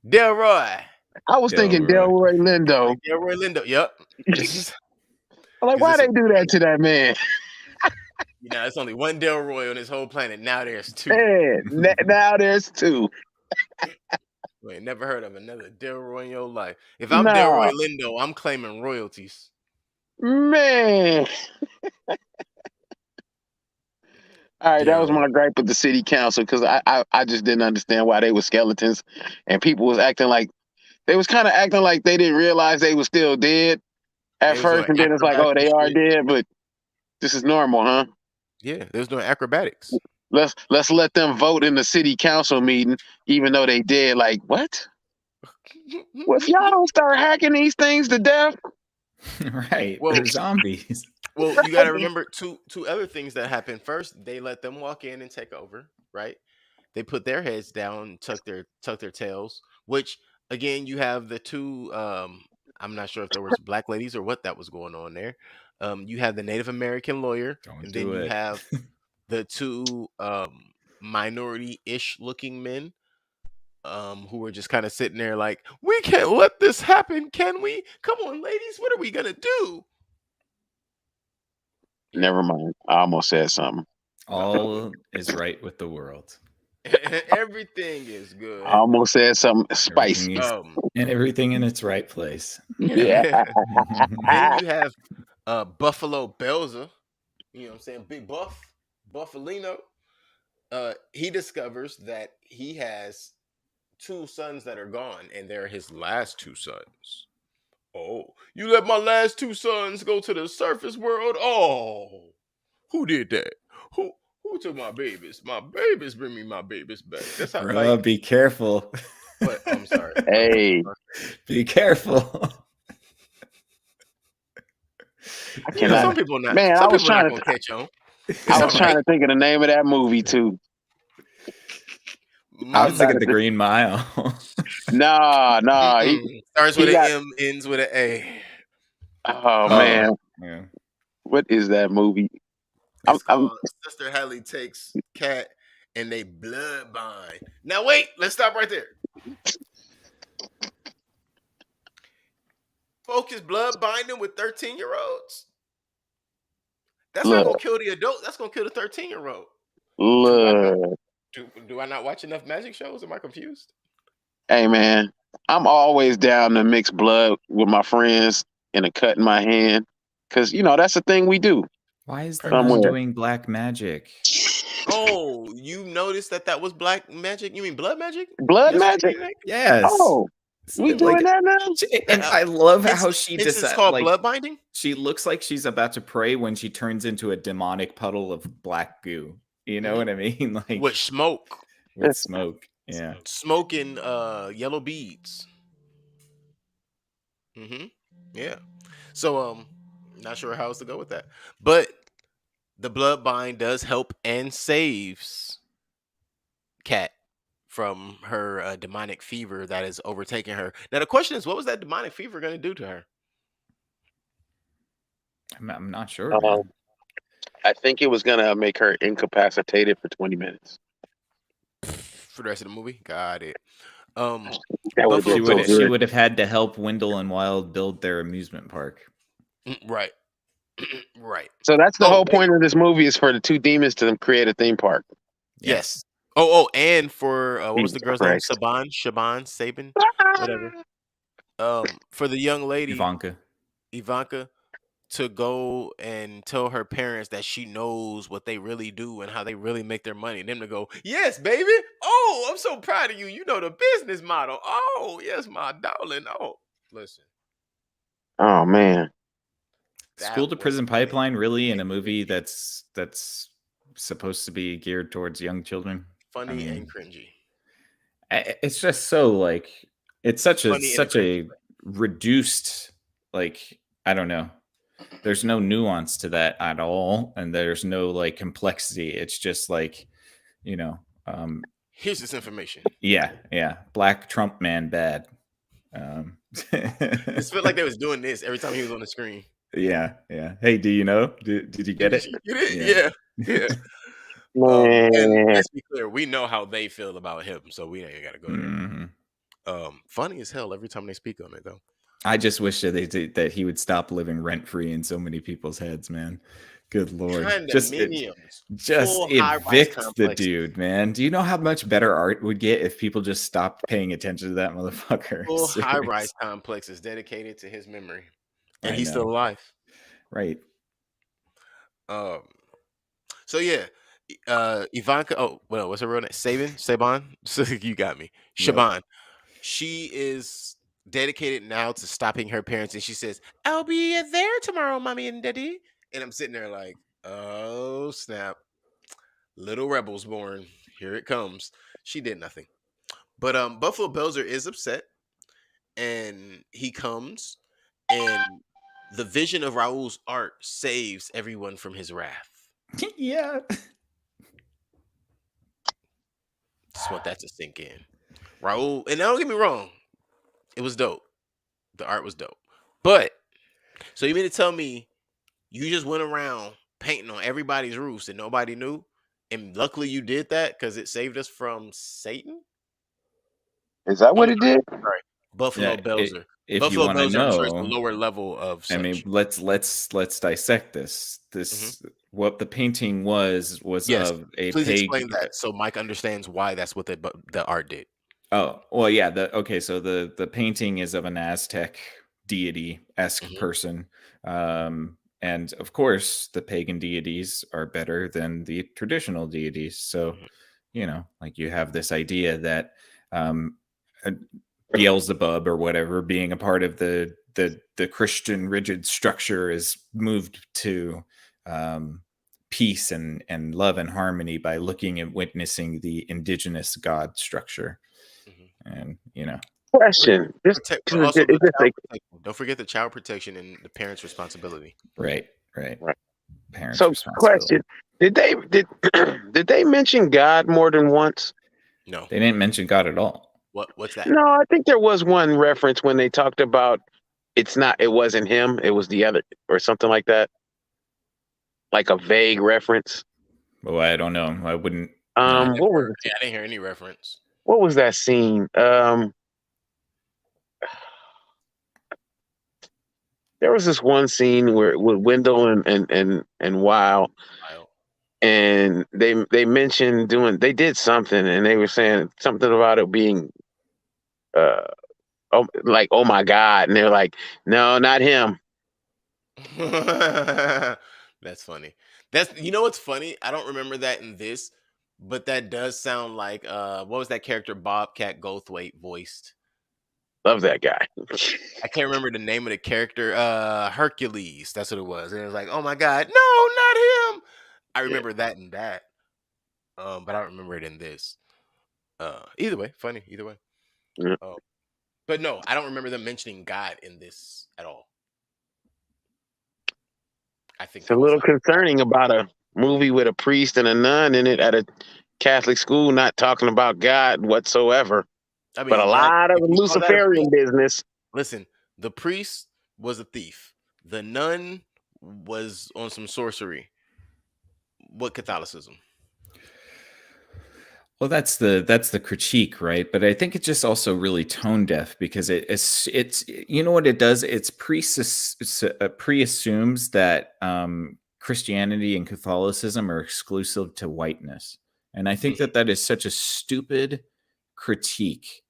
Delroy. I was thinking Delroy. Delroy Lindo. Delroy Lindo. Yep. I'm like, 'Cause why it's they do that to that man? it's only one Delroy on this whole planet. Now there's two. Man, now there's two. You ain't never heard of another Delroy in your life. If I'm Nah, Delroy Lindo, I'm claiming royalties. man. All right, that was Delroy. my gripe with the city council because I just didn't understand why they were skeletons, and people was acting like they was kind of acting like they didn't realize they was still dead at They was first, doing and then it's like, acrobats oh, and they are shit. dead, but this is normal, huh? Yeah, they was doing acrobatics. Let's let them vote in the city council meeting, even though they did. Like what? Well, if y'all don't start hacking these things to death, Right. Well, They're zombies. well, you got to remember two other things that happened. First, they let them walk in and take over, right? They put their heads down, tuck their tails. Which again, you have the two. I'm not sure if there was black ladies or what that was going on there. You have the Native American lawyer, Don't and then do you it. have the two minority-ish looking men who were just kind of sitting there like, we can't let this happen, can we? Come on, ladies, what are we gonna do? Yeah. never mind. I almost said something. All is right with the world. Everything is I good. almost said something Everything spicy. is Um, and everything in its right place. Yeah. then you have Buffalo Belzer, you know what I'm saying? Big Buffalino. He discovers that he has two sons that are gone, and they're his last two sons. Oh, you let my last two sons go to the surface world? Oh, who did that? Who who took my babies? My babies, bring me my babies back. That's how Bro, be careful. But I'm sorry. Hey, Be careful. I You know, cannot. Man, some people not gonna catch on. I It's all was trying right. to think of the name of that movie too. I My was thinking Started the to- Green Mile. Nah. starts He with an got. M, ends with an A. Oh Oh, man, yeah. what is that movie? It's I'm called Sister Hallie Takes Cat and They Blood Bind. Now wait, let's stop right there. Focus blood binding with 13-year-olds. That's not gonna look, kill the adult. That's gonna kill the 13-year-old. Do I not look. do I not watch enough magic shows? Am I confused? Hey man, I'm always down to mix blood with my friends and a cut in my hand, cause that's the thing we do Why is the nun somewhere. doing black magic? Oh, you noticed that was black magic? You mean blood magic? Blood Yesterday magic. remake? Yes. Oh, we Like, doing that now? and I love Hence, how she hence it's decides, called like, blood binding. she looks like she's about to pray when she turns into a demonic puddle of black goo. You know what I mean? With Like, smoke, with smoke. Yeah. smoke and yellow beads. Hmm. Yeah. So not sure how else to go with that, but the blood bind does help and saves Kat from her demonic fever that is overtaking her. Now the question is, what was that demonic fever going to do to her I'm not sure, Um, man. I think it was gonna make her incapacitated for 20 minutes. for the rest of the movie? Got it. Um, That would have Buffalo She been so would Bills, she good. would have had to help Wendell and Wild build their amusement park. right, right. So that's the Oh whole wait, point of this movie is for the two demons to create a theme park. yes. Yes. And for what was Jesus the girl's name? Christ. Shaban, Sabin, whatever. For the young lady Ivanka. Ivanka to go and tell her parents that she knows what they really do and how they really make their money. And them to go, yes, baby. Oh, I'm so proud of you. You know the business model. Oh, yes, my darling. Oh, listen, Oh man. School that to was Prison Pipeline really in a ridiculous. movie that's supposed to be geared towards young children. I Funny and mean, cringy. it's just so like it's such a Funny in a such cringy a reduced, like, I don't know. There's no nuance to that at all, and there's no like complexity. It's just like, you know, Here's this information. yeah, Black Trump man bad. It felt like they was doing this every time he was on the screen. Yeah. Hey, do you know? Did you get Did it? you get it? Yeah. Yeah. And Man. let's be clear, we know how they feel about him, so we ain't gotta go there. Mhm. Funny as hell every time they speak on it though. I just wish that he would stop living rent free in so many people's heads, man. Good lord, Condominiums, just full high-rise evict the complexes, dude, man. Do you know how much better art would get if people just stopped paying attention to that motherfucker? full high-rise Serious. complexes dedicated to his memory, and I he's still know, alive. right? Um, so yeah, Ivanka. Oh, well, what's her real name? Saban. So you got me. Yep. Shaban. She is dedicated now to stopping her parents, and she says, "I'll be there tomorrow, mommy and daddy." And I'm sitting there like, Oh snap! Little rebels born. Here it comes. She did nothing. But Buffalo Belzer is upset, and he comes, and the vision of Raul's art saves everyone from his wrath. Yeah. Just want that to sink in. Raul, and don't get me wrong, it was dope. The art was dope. But so you mean to tell me you just went around painting on everybody's roofs and nobody knew? And luckily you did that because it saved us from Satan? Is that No, I'm what it sorry. did? Sorry. Buffalo Yeah, Belzer. if you Buffalo want to Belzer, I'm sure, is the know, lower level of I mean, such. let's dissect this. What the painting was Yes. of a Please explain pig. that so Mike understands why that's what the art did. Oh, well, yeah. So the painting is of an Aztec deity-esque Mhm. person, and of course, the pagan deities are better than the traditional deities. So, Mhm. like you have this idea that uh, Beelzebub or whatever, being a part of the Christian rigid structure, is moved to peace and love and harmony by looking and witnessing the indigenous god structure. Mhm. And Question. This But is also the this child like protection. Don't forget the child protection and the parents' responsibility. right. right. Parents' So responsibility. question. Did they mention God more than once? No. They didn't mention God at all. What's that? No, I think there was one reference when they talked about it wasn't him, it was the other or something like that. Like a vague reference. Well, I don't know. I wouldn't. Yeah. What was Yeah, I didn't hear any reference. what was that scene? There was this one scene where with Wendell and Wild, Wild. and they mentioned they did something, and they were saying something about it being uh like, oh my God, and they're like, no, not him. That's funny. That's what's funny? I don't remember that in this, but that does sound like what was that character Bobcat Goldthwait voiced? Love that guy. I can't remember the name of the character. Hercules. That's what it was. And it was like, oh my God, no, not him. I Yeah. remember that in that. But I don't remember it in this. Either way, funny. Either way. Yeah. But no, I don't remember them mentioning God in this at all. I think It's a that was little concerning about a movie with a priest and a nun in it at a Catholic school not talking about God whatsoever, I but a mean, that lot of if you call that a Luciferian priest, business. listen, the priest was a thief. The nun was on some sorcery. What Catholicism? Well, that's the critique, right? But I think it's just also really tone deaf because it's what it does. It's pre-assumes that Christianity and Catholicism are exclusive to whiteness, and I think that is such a stupid critique,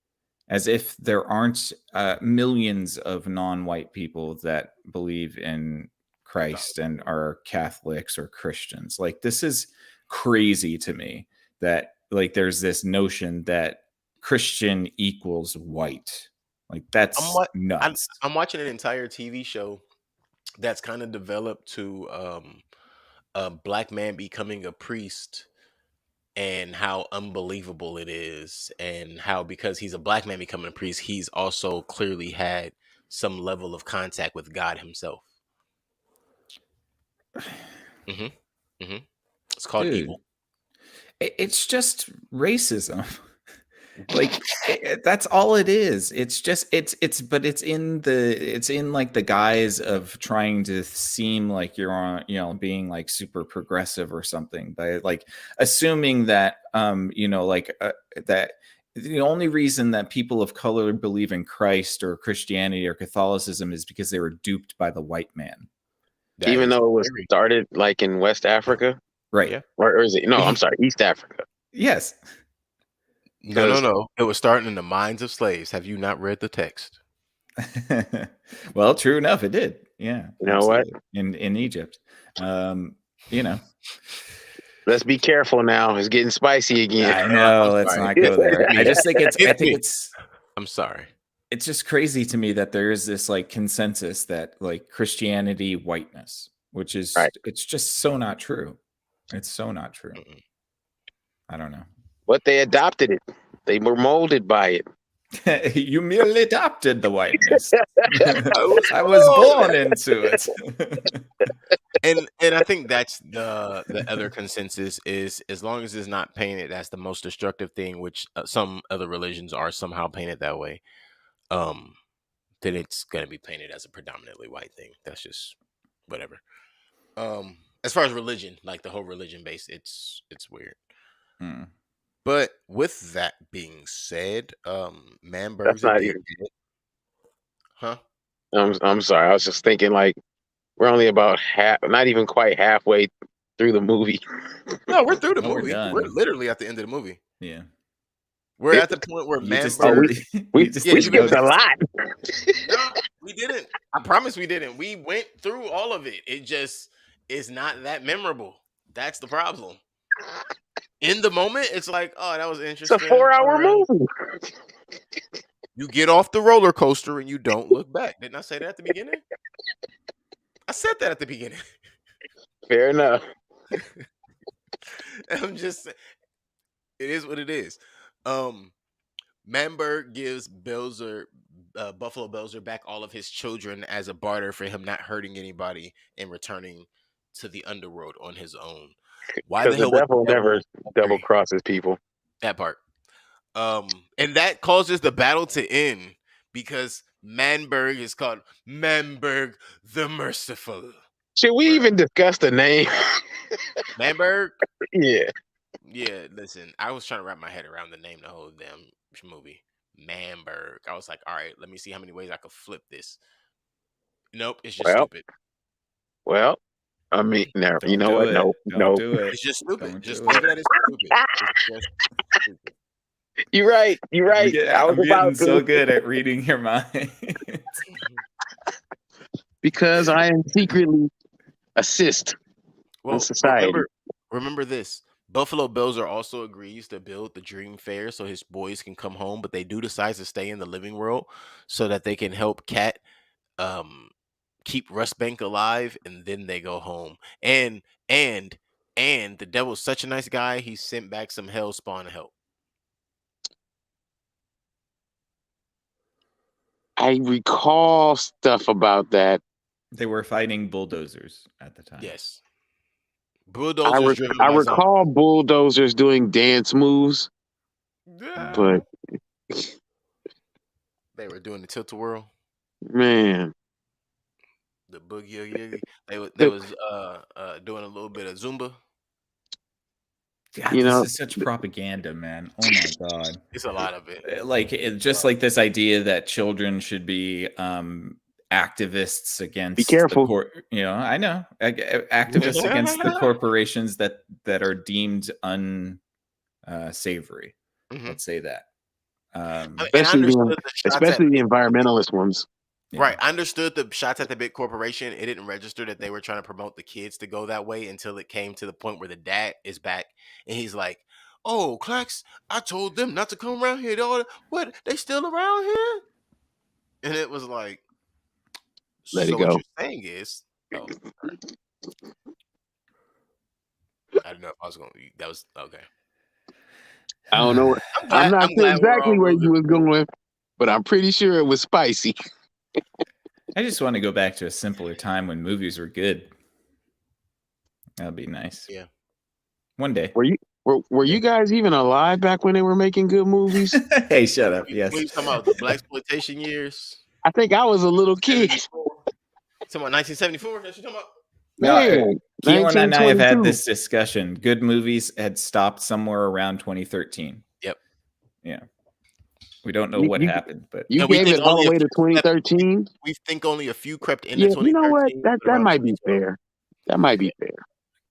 as if there aren't millions of non-white people that believe in Christ and are Catholics or Christians. Like, this is crazy to me that like there's this notion that Christian equals white. Like, I'm that's what nuts. I'm watching an entire TV show that's kind of developed to a black man becoming a priest and how unbelievable it is, and how because he's a black man becoming a priest, he's also clearly had some level of contact with God himself. hmm hmm It's called Dude, Evil. it's just racism. Like, that's all it is. It's just but it's in like the guise of trying to seem like you're on, being like super progressive or something, by like assuming that that the only reason that people of color believe in Christ or Christianity or Catholicism is because they were duped by the white man. That Even is though it was very started like in West Africa, Right. yeah. or is it? No, I'm sorry, East Africa. Yes. No, no, Because no. It was starting in the minds of slaves. Have you not read the text? Well, true enough, it did. Yeah, you know what? absolutely. In Egypt. Um, you know. Let's be careful now. It's getting spicy again. I know, I'm let's sorry. not go there. I Me. just think Hit me. I'm sorry. it's just crazy to me that there is this like consensus that like Christianity whiteness. which is Right. it's just so not true. It's so not true. Mm-mm. I don't know. But they adopted it. They were molded by it. You merely adopted the whiteness. was I was born. born into it. And I think that's the other consensus is, as long as it's not painted as the most destructive thing, which some other religions are somehow painted that way, then it's gonna be painted as a predominantly white thing. That's just whatever. As far as religion, like the whole religion base, it's weird. Hmm. But with that being said, That's Manberg's a not big even. hit, huh? I'm sorry. I was just thinking like we're only about half, not even quite halfway through the movie. No, we're through the No, we're movie. We're done. literally at the end of the movie. Yeah. We're It- at the point where You just Oh, Manberg. didn't. we You just Yeah, we you didn't skipped a notice. lot. No, we didn't. I promise we didn't. We went through all of it. It just is not that memorable. That's the problem. In the moment, it's like, oh, that was It's a interesting. 4-hour All right. movie. You get off the roller coaster and you don't look back. Didn't I say that at the beginning? I said that at the beginning. Fair enough. I'm just, it is what it is. Manberg gives Buffalo Belzer back all of his children as a barter for him not hurting anybody and returning to the underworld on his own. Why the Because the hell would devil the devil never double agree? crosses people. That part? And that causes the battle to end because Manberg is called Manberg the Merciful. Should we Bruh. even discuss the name? Manberg? Yeah. Yeah, listen, I was trying to wrap my head around the name of the whole damn movie. Manberg. I was like, all right, let me see how many ways I could flip this. Nope, it's just Well, stupid. well. I mean, never. You Don't know do what? it. No, Don't no. do it. It's just stupid. Don't Just do leave it. it at it's stupid. It's just stupid. You're right. You're right. I was I'm getting about so to good at reading your mind. because I am secretly assist in Well, society. remember this. Buffalo Belzer also agrees to build the Dream Fair so his boys can come home, but they do decide to stay in the living world so that they can help Cat um keep Rustbank alive, and then they go home. And the devil's such a nice guy, he sent back some hell spawn to help. I recall stuff about that. They were fighting bulldozers at the time. Yes. Bulldozers driven I by zombies. recall bulldozers doing dance moves, but They were doing the tilt-a-whirl, man, the boogie oogie. They the- was doing a little bit of Zumba. God, You this know, is such propaganda, man. Oh my god. It's a lot of it. Like just like this idea that children should be activists against careful. I know activists against the corporations that are deemed unsavory. Mhm. Let's say that. And I especially understood the, the shots at especially the big environmentalist ones. Yeah. Right. I understood the shots at the big corporation. It didn't register that they were trying to promote the kids to go that way until it came to the point where the dad is back and he's like, "Oh, Clax, I told them not to come around here. What? They still around here?" And it was like, Let so it what go. you're saying is, oh, all right. I don't know if I was going to, that was, okay. I don't know. I'm not sure glad we're exactly all where you moving was forward. going, but I'm pretty sure it was spicy. I just want to go back to a simpler time when movies were good. That'd be nice. Yeah. One day. Were you guys even alive back when they were making good movies? Hey, shut up. Yes. What are you talking about? The blaxploitation years? I think I was a little kid. 74? Talking about 1974? That's what you're talking about? Man, Keon and I have had 1922. this discussion. Good movies had stopped somewhere around 2013. Yep. Yeah. We don't know what happened, but You And we gave think it all only the a way to few crept- 2013. We think only a few crept into Yeah, you know what? 2013. That around might be 2012. fair. That might be fair.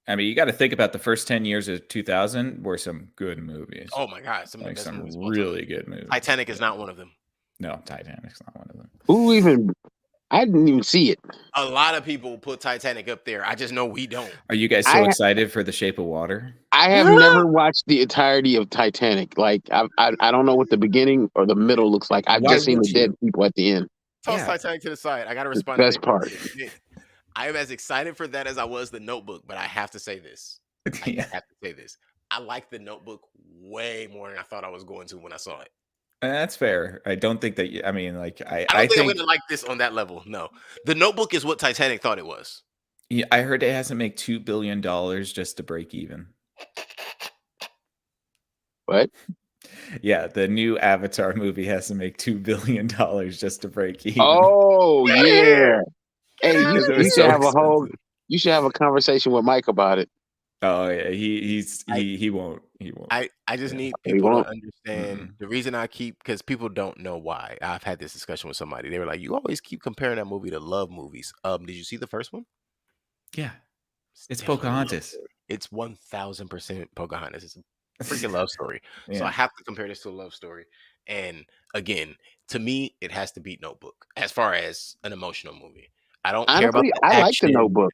I mean, you got to think about the first 10 years of 2000 were some good movies. Oh my God, some of the like best some movies of all really time. good movies. Titanic is not one of them. No, Titanic's not one of them. Who even? I didn't even see it. A lot of people put Titanic up there. I just know we don't. Are you guys so excited for The Shape of Water? I have never watched the entirety of Titanic. Like I don't know what the beginning or the middle looks like. I've Why just seen the would dead you? people at the end. Toss Yeah. Titanic to the side. I got to The respond. best part. I am as excited for that as I was the Notebook, but I have to say this. I Yeah. have to say this. I like the Notebook way more than I thought I was going to when I saw it. That's fair. I don't think that. I mean, like I I don't think I'm think going to like this on that level. No, the Notebook is what Titanic thought it was. yeah, I heard it has to make $2 billion just to break even. What? Yeah, the new Avatar movie has to make $2 billion just to break even. Oh Get out of here! yeah. Get Hey, out Because of it you was should so here! have a whole. expensive. You should have a conversation with Mike about it. Oh yeah, he won't. He won't. I just Yeah. need He people to won't. understand Mm-mm. the reason I keep, because people don't know why. I've had this discussion with somebody. They were like, "You always keep comparing that movie to love movies." Did you see the first one? Yeah, it's Definitely a love Pocahontas. story. It's 1000% Pocahontas. It's a freaking love story. So I Yeah, have to compare this to a love story. And again, to me, it has to beat Notebook as far as an emotional movie. I don't care about Honestly, the I like the action. Notebook.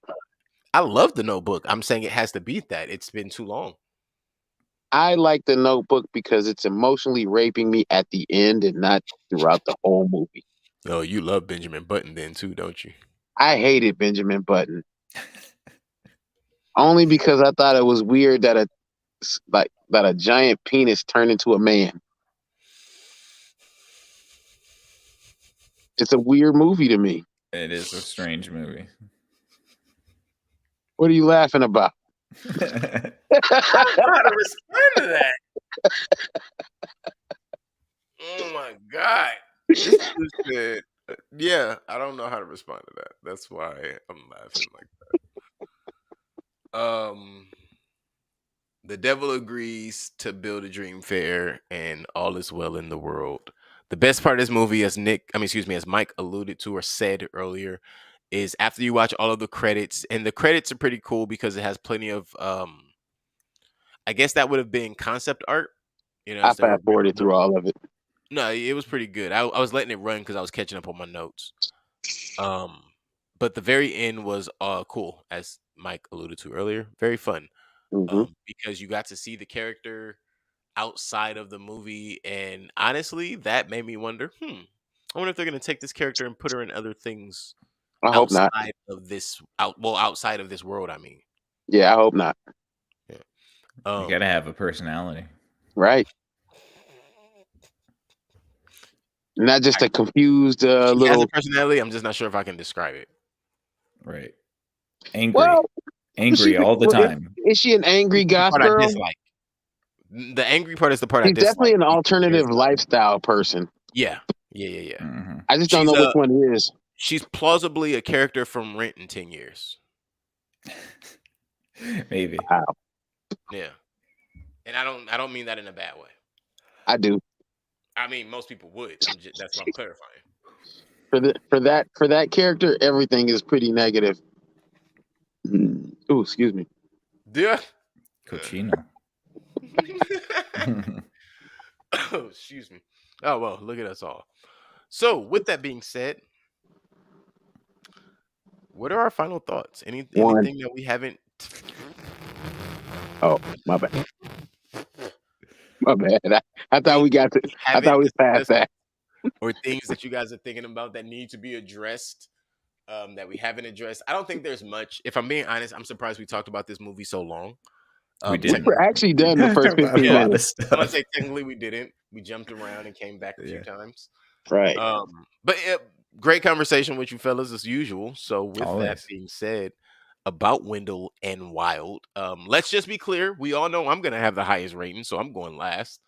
I love the Notebook. I'm saying it has to beat that. It's been too long. I like the Notebook because it's emotionally raping me at the end and not throughout the whole movie. Oh, you love Benjamin Button then too, don't you? I hated Benjamin Button only because I thought it was weird that a giant penis turned into a man. It's a weird movie to me. it is a strange movie. What are you laughing about? I don't know how to respond to that. Oh my god. This dude said, yeah, I don't know how to respond to that. That's why I'm laughing like that. The devil agrees to build a dream fair and all is well in the world. The best part of this movie, as Mike alluded to or said earlier, is after you watch all of the credits, and the credits are pretty cool because it has plenty of I guess that would have been concept art, I as they were fast forwarded through all of it. no, it was pretty good. I was letting it run because I was catching up on my notes. Um, but the very end was cool, as Mike alluded to earlier. Very fun. Hmm. Because you got to see the character outside of the movie, and honestly, that made me wonder. I wonder if they're gonna take this character and put her in other things I hope not. outside of this world. I mean, Yeah, I hope not. yeah. You gotta have a personality, Right. Not just a confused She has a little. personality. I'm just not sure if I can describe it. right? Angry, Well, angry all the time. is she an angry The goth part I girl? dislike. The angry part is the part I She's dislike. definitely an because alternative lifestyle person. Yeah. Mhm. I just don't know which one it is. She's plausibly a character from Rent in 10 years. Maybe. Wow. Yeah. And I don't mean that in a bad way. I do. I mean, most people would. That's what I'm clarifying. For that character, everything is pretty negative. Oh, excuse me. Yeah. Cochino. Oh, excuse me. Oh, well, look at us all. So, with that being said, what are our final thoughts? Anything that we haven't? Oh, my bad. My bad. I thought we got to. I thought we passed that. Or things that you guys are thinking about that need to be addressed, that we haven't addressed. I don't think there's much. If I'm being honest, I'm surprised we talked about this movie so long. We didn't. We're actually done the first 15 minutes. I'm gonna say technically we didn't. We jumped around and came back a few times. Right. But great conversation with you fellas as usual. So with Always. that being said, about Wendell and Wild, let's just be clear. We all know I'm gonna have the highest rating, so I'm going last.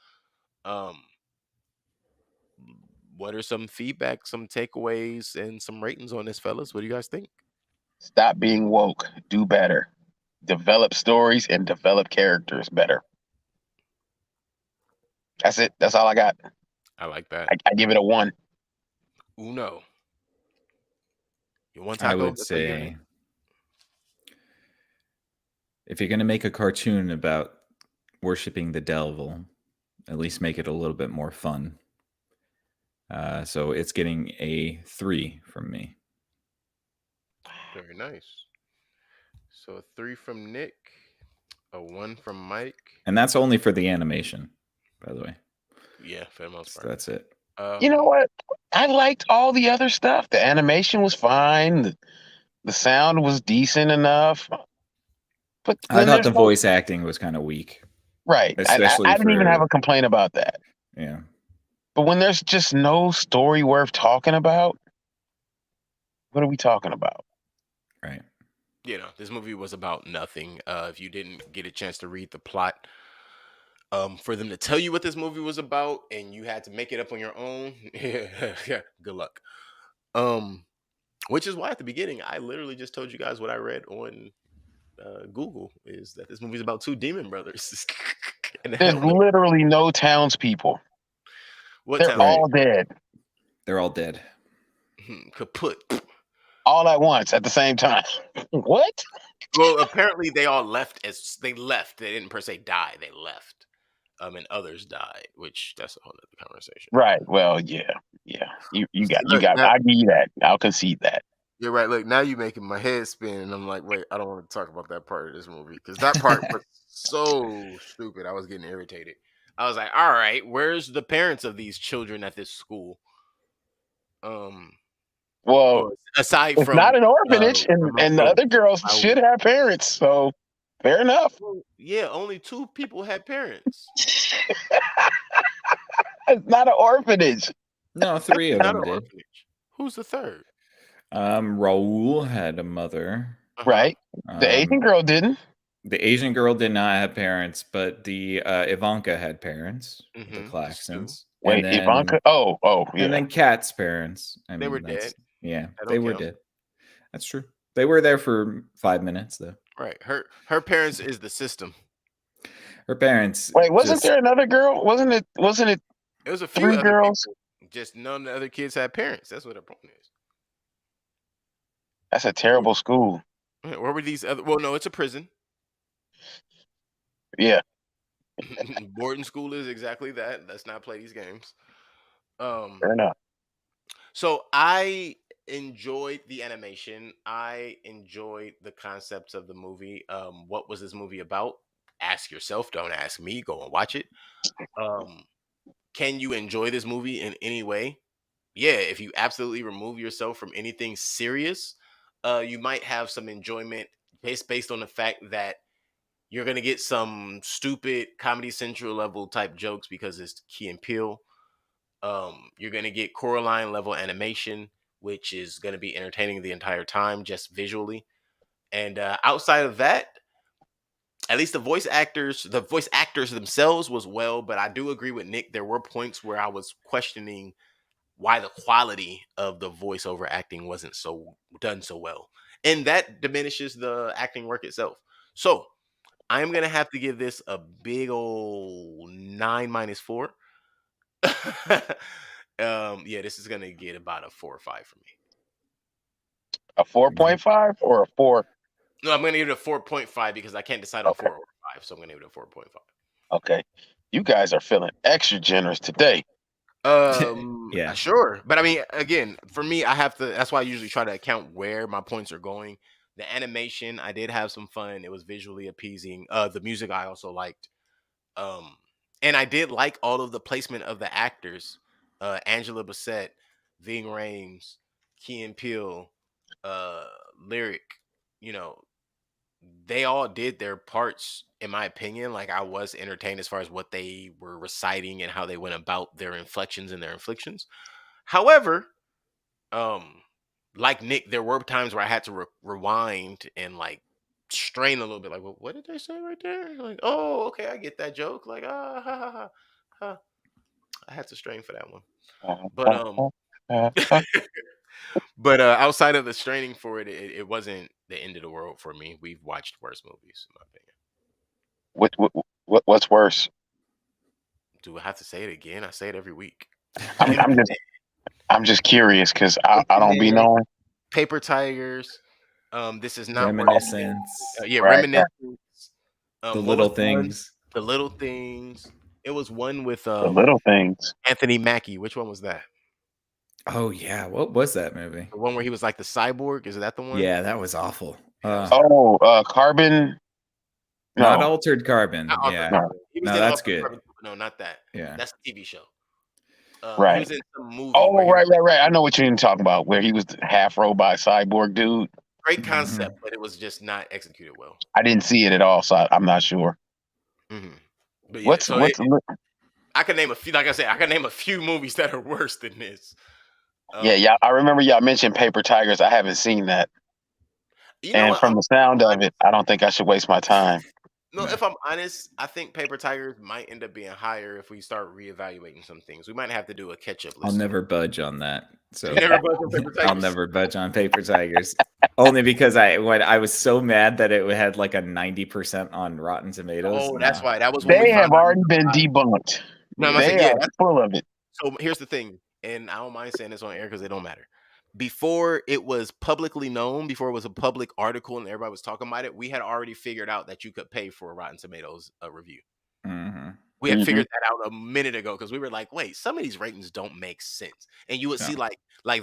What are some feedback, some takeaways, and some ratings on this, fellas? What do you guys think? Stop being woke. Do better. Develop stories and develop characters better. That's it. That's all I got. I like that. I give it a 1. Uno. You want I would say if you're going to make a cartoon about worshiping the devil, at least make it a little bit more fun. So it's getting a 3 from me. Very nice. So a 3 from Nick, a 1 from Mike, and that's only for the animation, by the way. Yeah, for the most part. So that's it. You know what? I liked all the other stuff. The animation was fine. The sound was decent enough, but I then thought there's the no voice acting was kind of weak, right. especially I didn't even have for a complaint about that. yeah. But when there's just no story worth talking about, what are we talking about? Right. This movie was about nothing. If you didn't get a chance to read the plot, for them to tell you what this movie was about, and you had to make it up on your own, yeah, good luck. Which is why at the beginning I literally just told you guys what I read on Google is that this movie is about two demon brothers and a There's helmet. literally no townspeople. What They're town? Right. all dead, They're all dead. Kaput. all at once at the same time. What? Well, apparently they all left as they left. They didn't per se die. They left. And others died, which that's a whole other conversation. Right. Well, yeah. You See, look, got. now, I'll give you that. I'll concede that. you're right. Look, now you're making my head spin, and I'm like, wait, I don't want to talk about that part of this movie because that part was so stupid. I was getting irritated. I was like, all right, where's the parents of these children at this school? Well, Well, aside it's not from an orphanage, remote, and the other girls should have parents. So fair enough. yeah, only two people had parents. It's not an orphanage. No, three of Not them an did. orphanage. Who's the third? Raul had a mother. Right. The Asian girl didn't. The Asian girl did not have parents, but the Ivanka had parents. The Claxons. Wait, and then, Ivanka. Oh, yeah. And then Kat's parents. They were dead. Yeah, That they don't were count. dead. That's true. They were there for 5 minutes, though. Right. Her parents is the system. Her parents. Wait, wasn't there another girl? Wasn't it? It was a few three other girls? people. Just none of the other kids had parents. That's what the problem is. That's a terrible school. Where were these other? Well, no, it's a prison. Yeah. Boarding school is exactly that. Let's not play these games. Fair enough. So I enjoyed the animation. I enjoyed the concepts of the movie. What was this movie about? Ask yourself. Don't ask me. Go and watch it. Can you enjoy this movie in any way? Yeah, if you absolutely remove yourself from anything serious, you might have some enjoyment based on the fact that you're gonna get some stupid Comedy Central level type jokes because it's Key and Peele. You're gonna get Coraline level animation, which is gonna be entertaining the entire time, just visually. And outside of that, at least the voice actors themselves was well. But I do agree with Nick. There were points where I was questioning why the quality of the voiceover acting wasn't so done so well, and that diminishes the acting work itself. So I'm gonna have to give this a big old 9 - 4. Yeah, this is gonna get about a 4 or 5 for me. A 4.5 or a 4? No, I'm gonna give it a 4.5 because I can't decide on 4 or 5, so I'm gonna give it a 4.5. Okay, you guys are feeling extra generous today. Yeah, sure. But I mean, again, for me, I have to. That's why I usually try to account where my points are going. The animation, I did have some fun. It was visually appeasing. The music, I also liked. And I did like all of the placement of the actors. Angela Bassett, Ving Rhames, Key and Peele, Lyric. You know, they all did their parts. In my opinion, like I was entertained as far as what they were reciting and how they went about their inflections and their inflictions. However, like Nick, there were times where I had to rewind and like strain a little bit. Like, well, what did they say right there? Like, oh, okay, I get that joke. Like, ha ha ha ha. I had to strain for that one. But but outside of the straining for it, it wasn't the end of the world for me. We've watched worse movies, in my opinion. What's worse? Do I have to say it again? I say it every week. I'm just curious because I don't be knowing. Paper Tigers. This is not Reminiscence. Reminiscence. The Little Things. The Little Things. It was one with The Little Things. Anthony Mackie. Which one was that? Oh yeah, what was that movie? The one where he was like the cyborg. Is that the one? Yeah, that was awful. Carbon. No. Not Altered Carbon. No, that's good. Carbon. No, not that. Yeah, that's a TV show. Right. He was in some movie. Oh, right. I know what you're talking about. Where he was half robot cyborg dude. Great concept, but it was just not executed well. I didn't see it at all, so I'm not sure. But yeah, What's so I can name a few. Like I said, I can name a few movies that are worse than this. Yeah. I remember y'all mentioned Paper Tigers. I haven't seen that, You know and what? from the sound of it, I don't think I should waste my time. No, if I'm honest, I think Paper Tigers might end up being higher if we start reevaluating some things. We might have to do a catch-up list. I'll never budge on that. So You never budge on Paper Tigers? I'll never budge on Paper Tigers. Only because I was so mad that it had like a 90% on Rotten Tomatoes. Oh, that's why. That was when They we have found out. already been debunked. No, I'm They saying, yeah, are full of it. So here's the thing, and I don't mind saying this on air because it don't matter. Before it was publicly known, before it was a public article and everybody was talking about it, we had already figured out that you could pay for a Rotten Tomatoes review. We had figured that out a minute ago because we were like, wait, some of these ratings don't make sense. And you would see like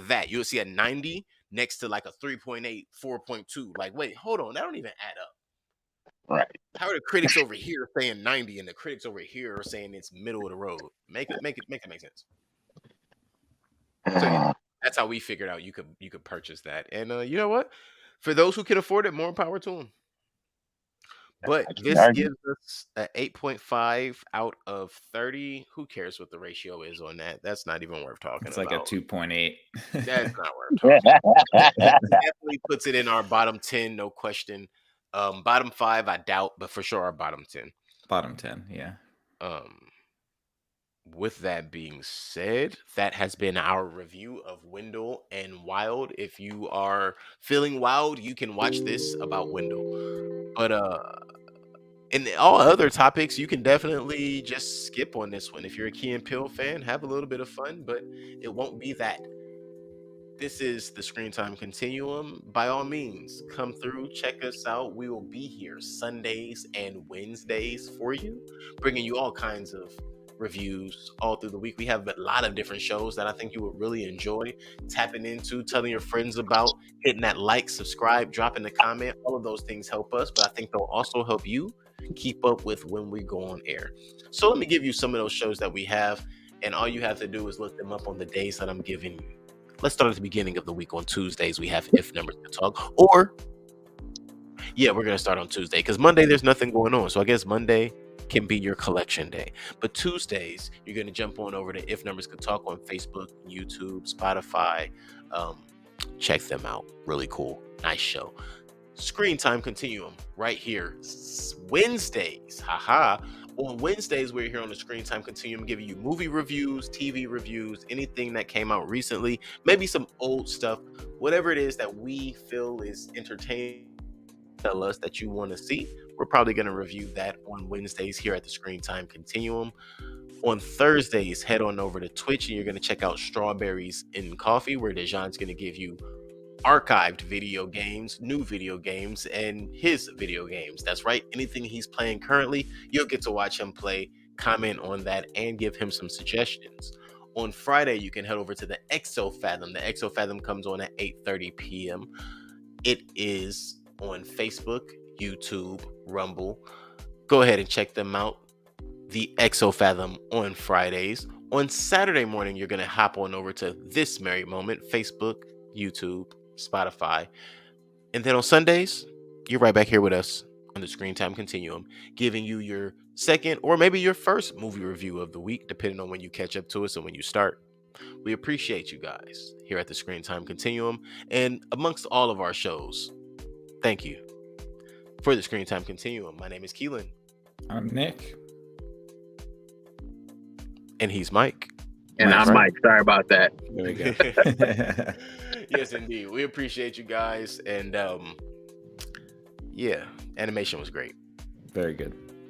that. You would see a 90 next to like a 3.8, 4.2. Like, wait, hold on. That don't even add up. Right. How are the critics over here saying 90 and the critics over here are saying it's middle of the road? Make it make sense. So yeah, that's how we figured out you could purchase that. And you know what? For those who can afford it, more power to them. But this gives us an 8.5 out of 30. Who cares what the ratio is on that? That's not even worth talking it's about. It's like a 2.8. That's not worth talking about. Definitely puts it in our bottom 10, no question. Bottom 5, I doubt, but for sure our bottom 10. Bottom 10, yeah. With that being said, that has been our review of Wendell and Wild. If you are feeling wild, you can watch this about Wendell. But in all other topics, you can definitely just skip on this one. If you're a Key and Peele fan, have a little bit of fun, but it won't be that. This is the Screen Time Continuum. By all means, come through, check us out. We will be here Sundays and Wednesdays for you, bringing you all kinds of reviews all through the week. We have a lot of different shows that I think you would really enjoy tapping into, telling your friends about, hitting that like, subscribe, dropping a comment. All of those things help us, but I think they'll also help you keep up with when we go on air. So let me give you some of those shows that we have, and all you have to do is look them up on the days that I'm giving you. Let's start at the beginning of the week. On Tuesdays, we have If Numbers Could Talk. Or, yeah, we're going to start on Tuesday because Monday there's nothing going on. So I guess Monday can be your collection day. But Tuesdays, you're going to jump on over to If Numbers Could Talk on Facebook, YouTube, Spotify. Check them out. Really cool. Nice show. Screen Time Continuum right here. Wednesdays. Haha. On Wednesdays, we're here on the Screen Time Continuum giving you movie reviews, TV reviews, anything that came out recently, maybe some old stuff, whatever it is that we feel is entertaining. Tell us that you want to see. We're probably going to review that on Wednesdays here at the Screen Time Continuum. On Thursdays, head on over to Twitch and you're going to check out Strawberries in Coffee, where Dejan's going to give you archived video games, new video games, and his video games. That's right. Anything he's playing currently, you'll get to watch him play, comment on that, and give him some suggestions. On Friday, you can head over to the Exofathom. The Exofathom comes on at 8:30 p.m. It is on Facebook, YouTube, Rumble. Go ahead and check them out. The Exofathom on Fridays. On Saturday morning, you're going to hop on over to This Merry Moment, Facebook, YouTube, Spotify. And then on Sundays, you're right back here with us on the Screen Time Continuum, giving you your second or maybe your first movie review of the week, depending on when you catch up to us and when you start. We appreciate you guys here at the Screen Time Continuum and amongst all of our shows. Thank you. For the Screen Time Continuum, my name is Keelan. I'm Nick. And he's Mike. And I'm Mike. Sorry about that. There we go. Yes, indeed. We appreciate you guys. And yeah, animation was great. Very good.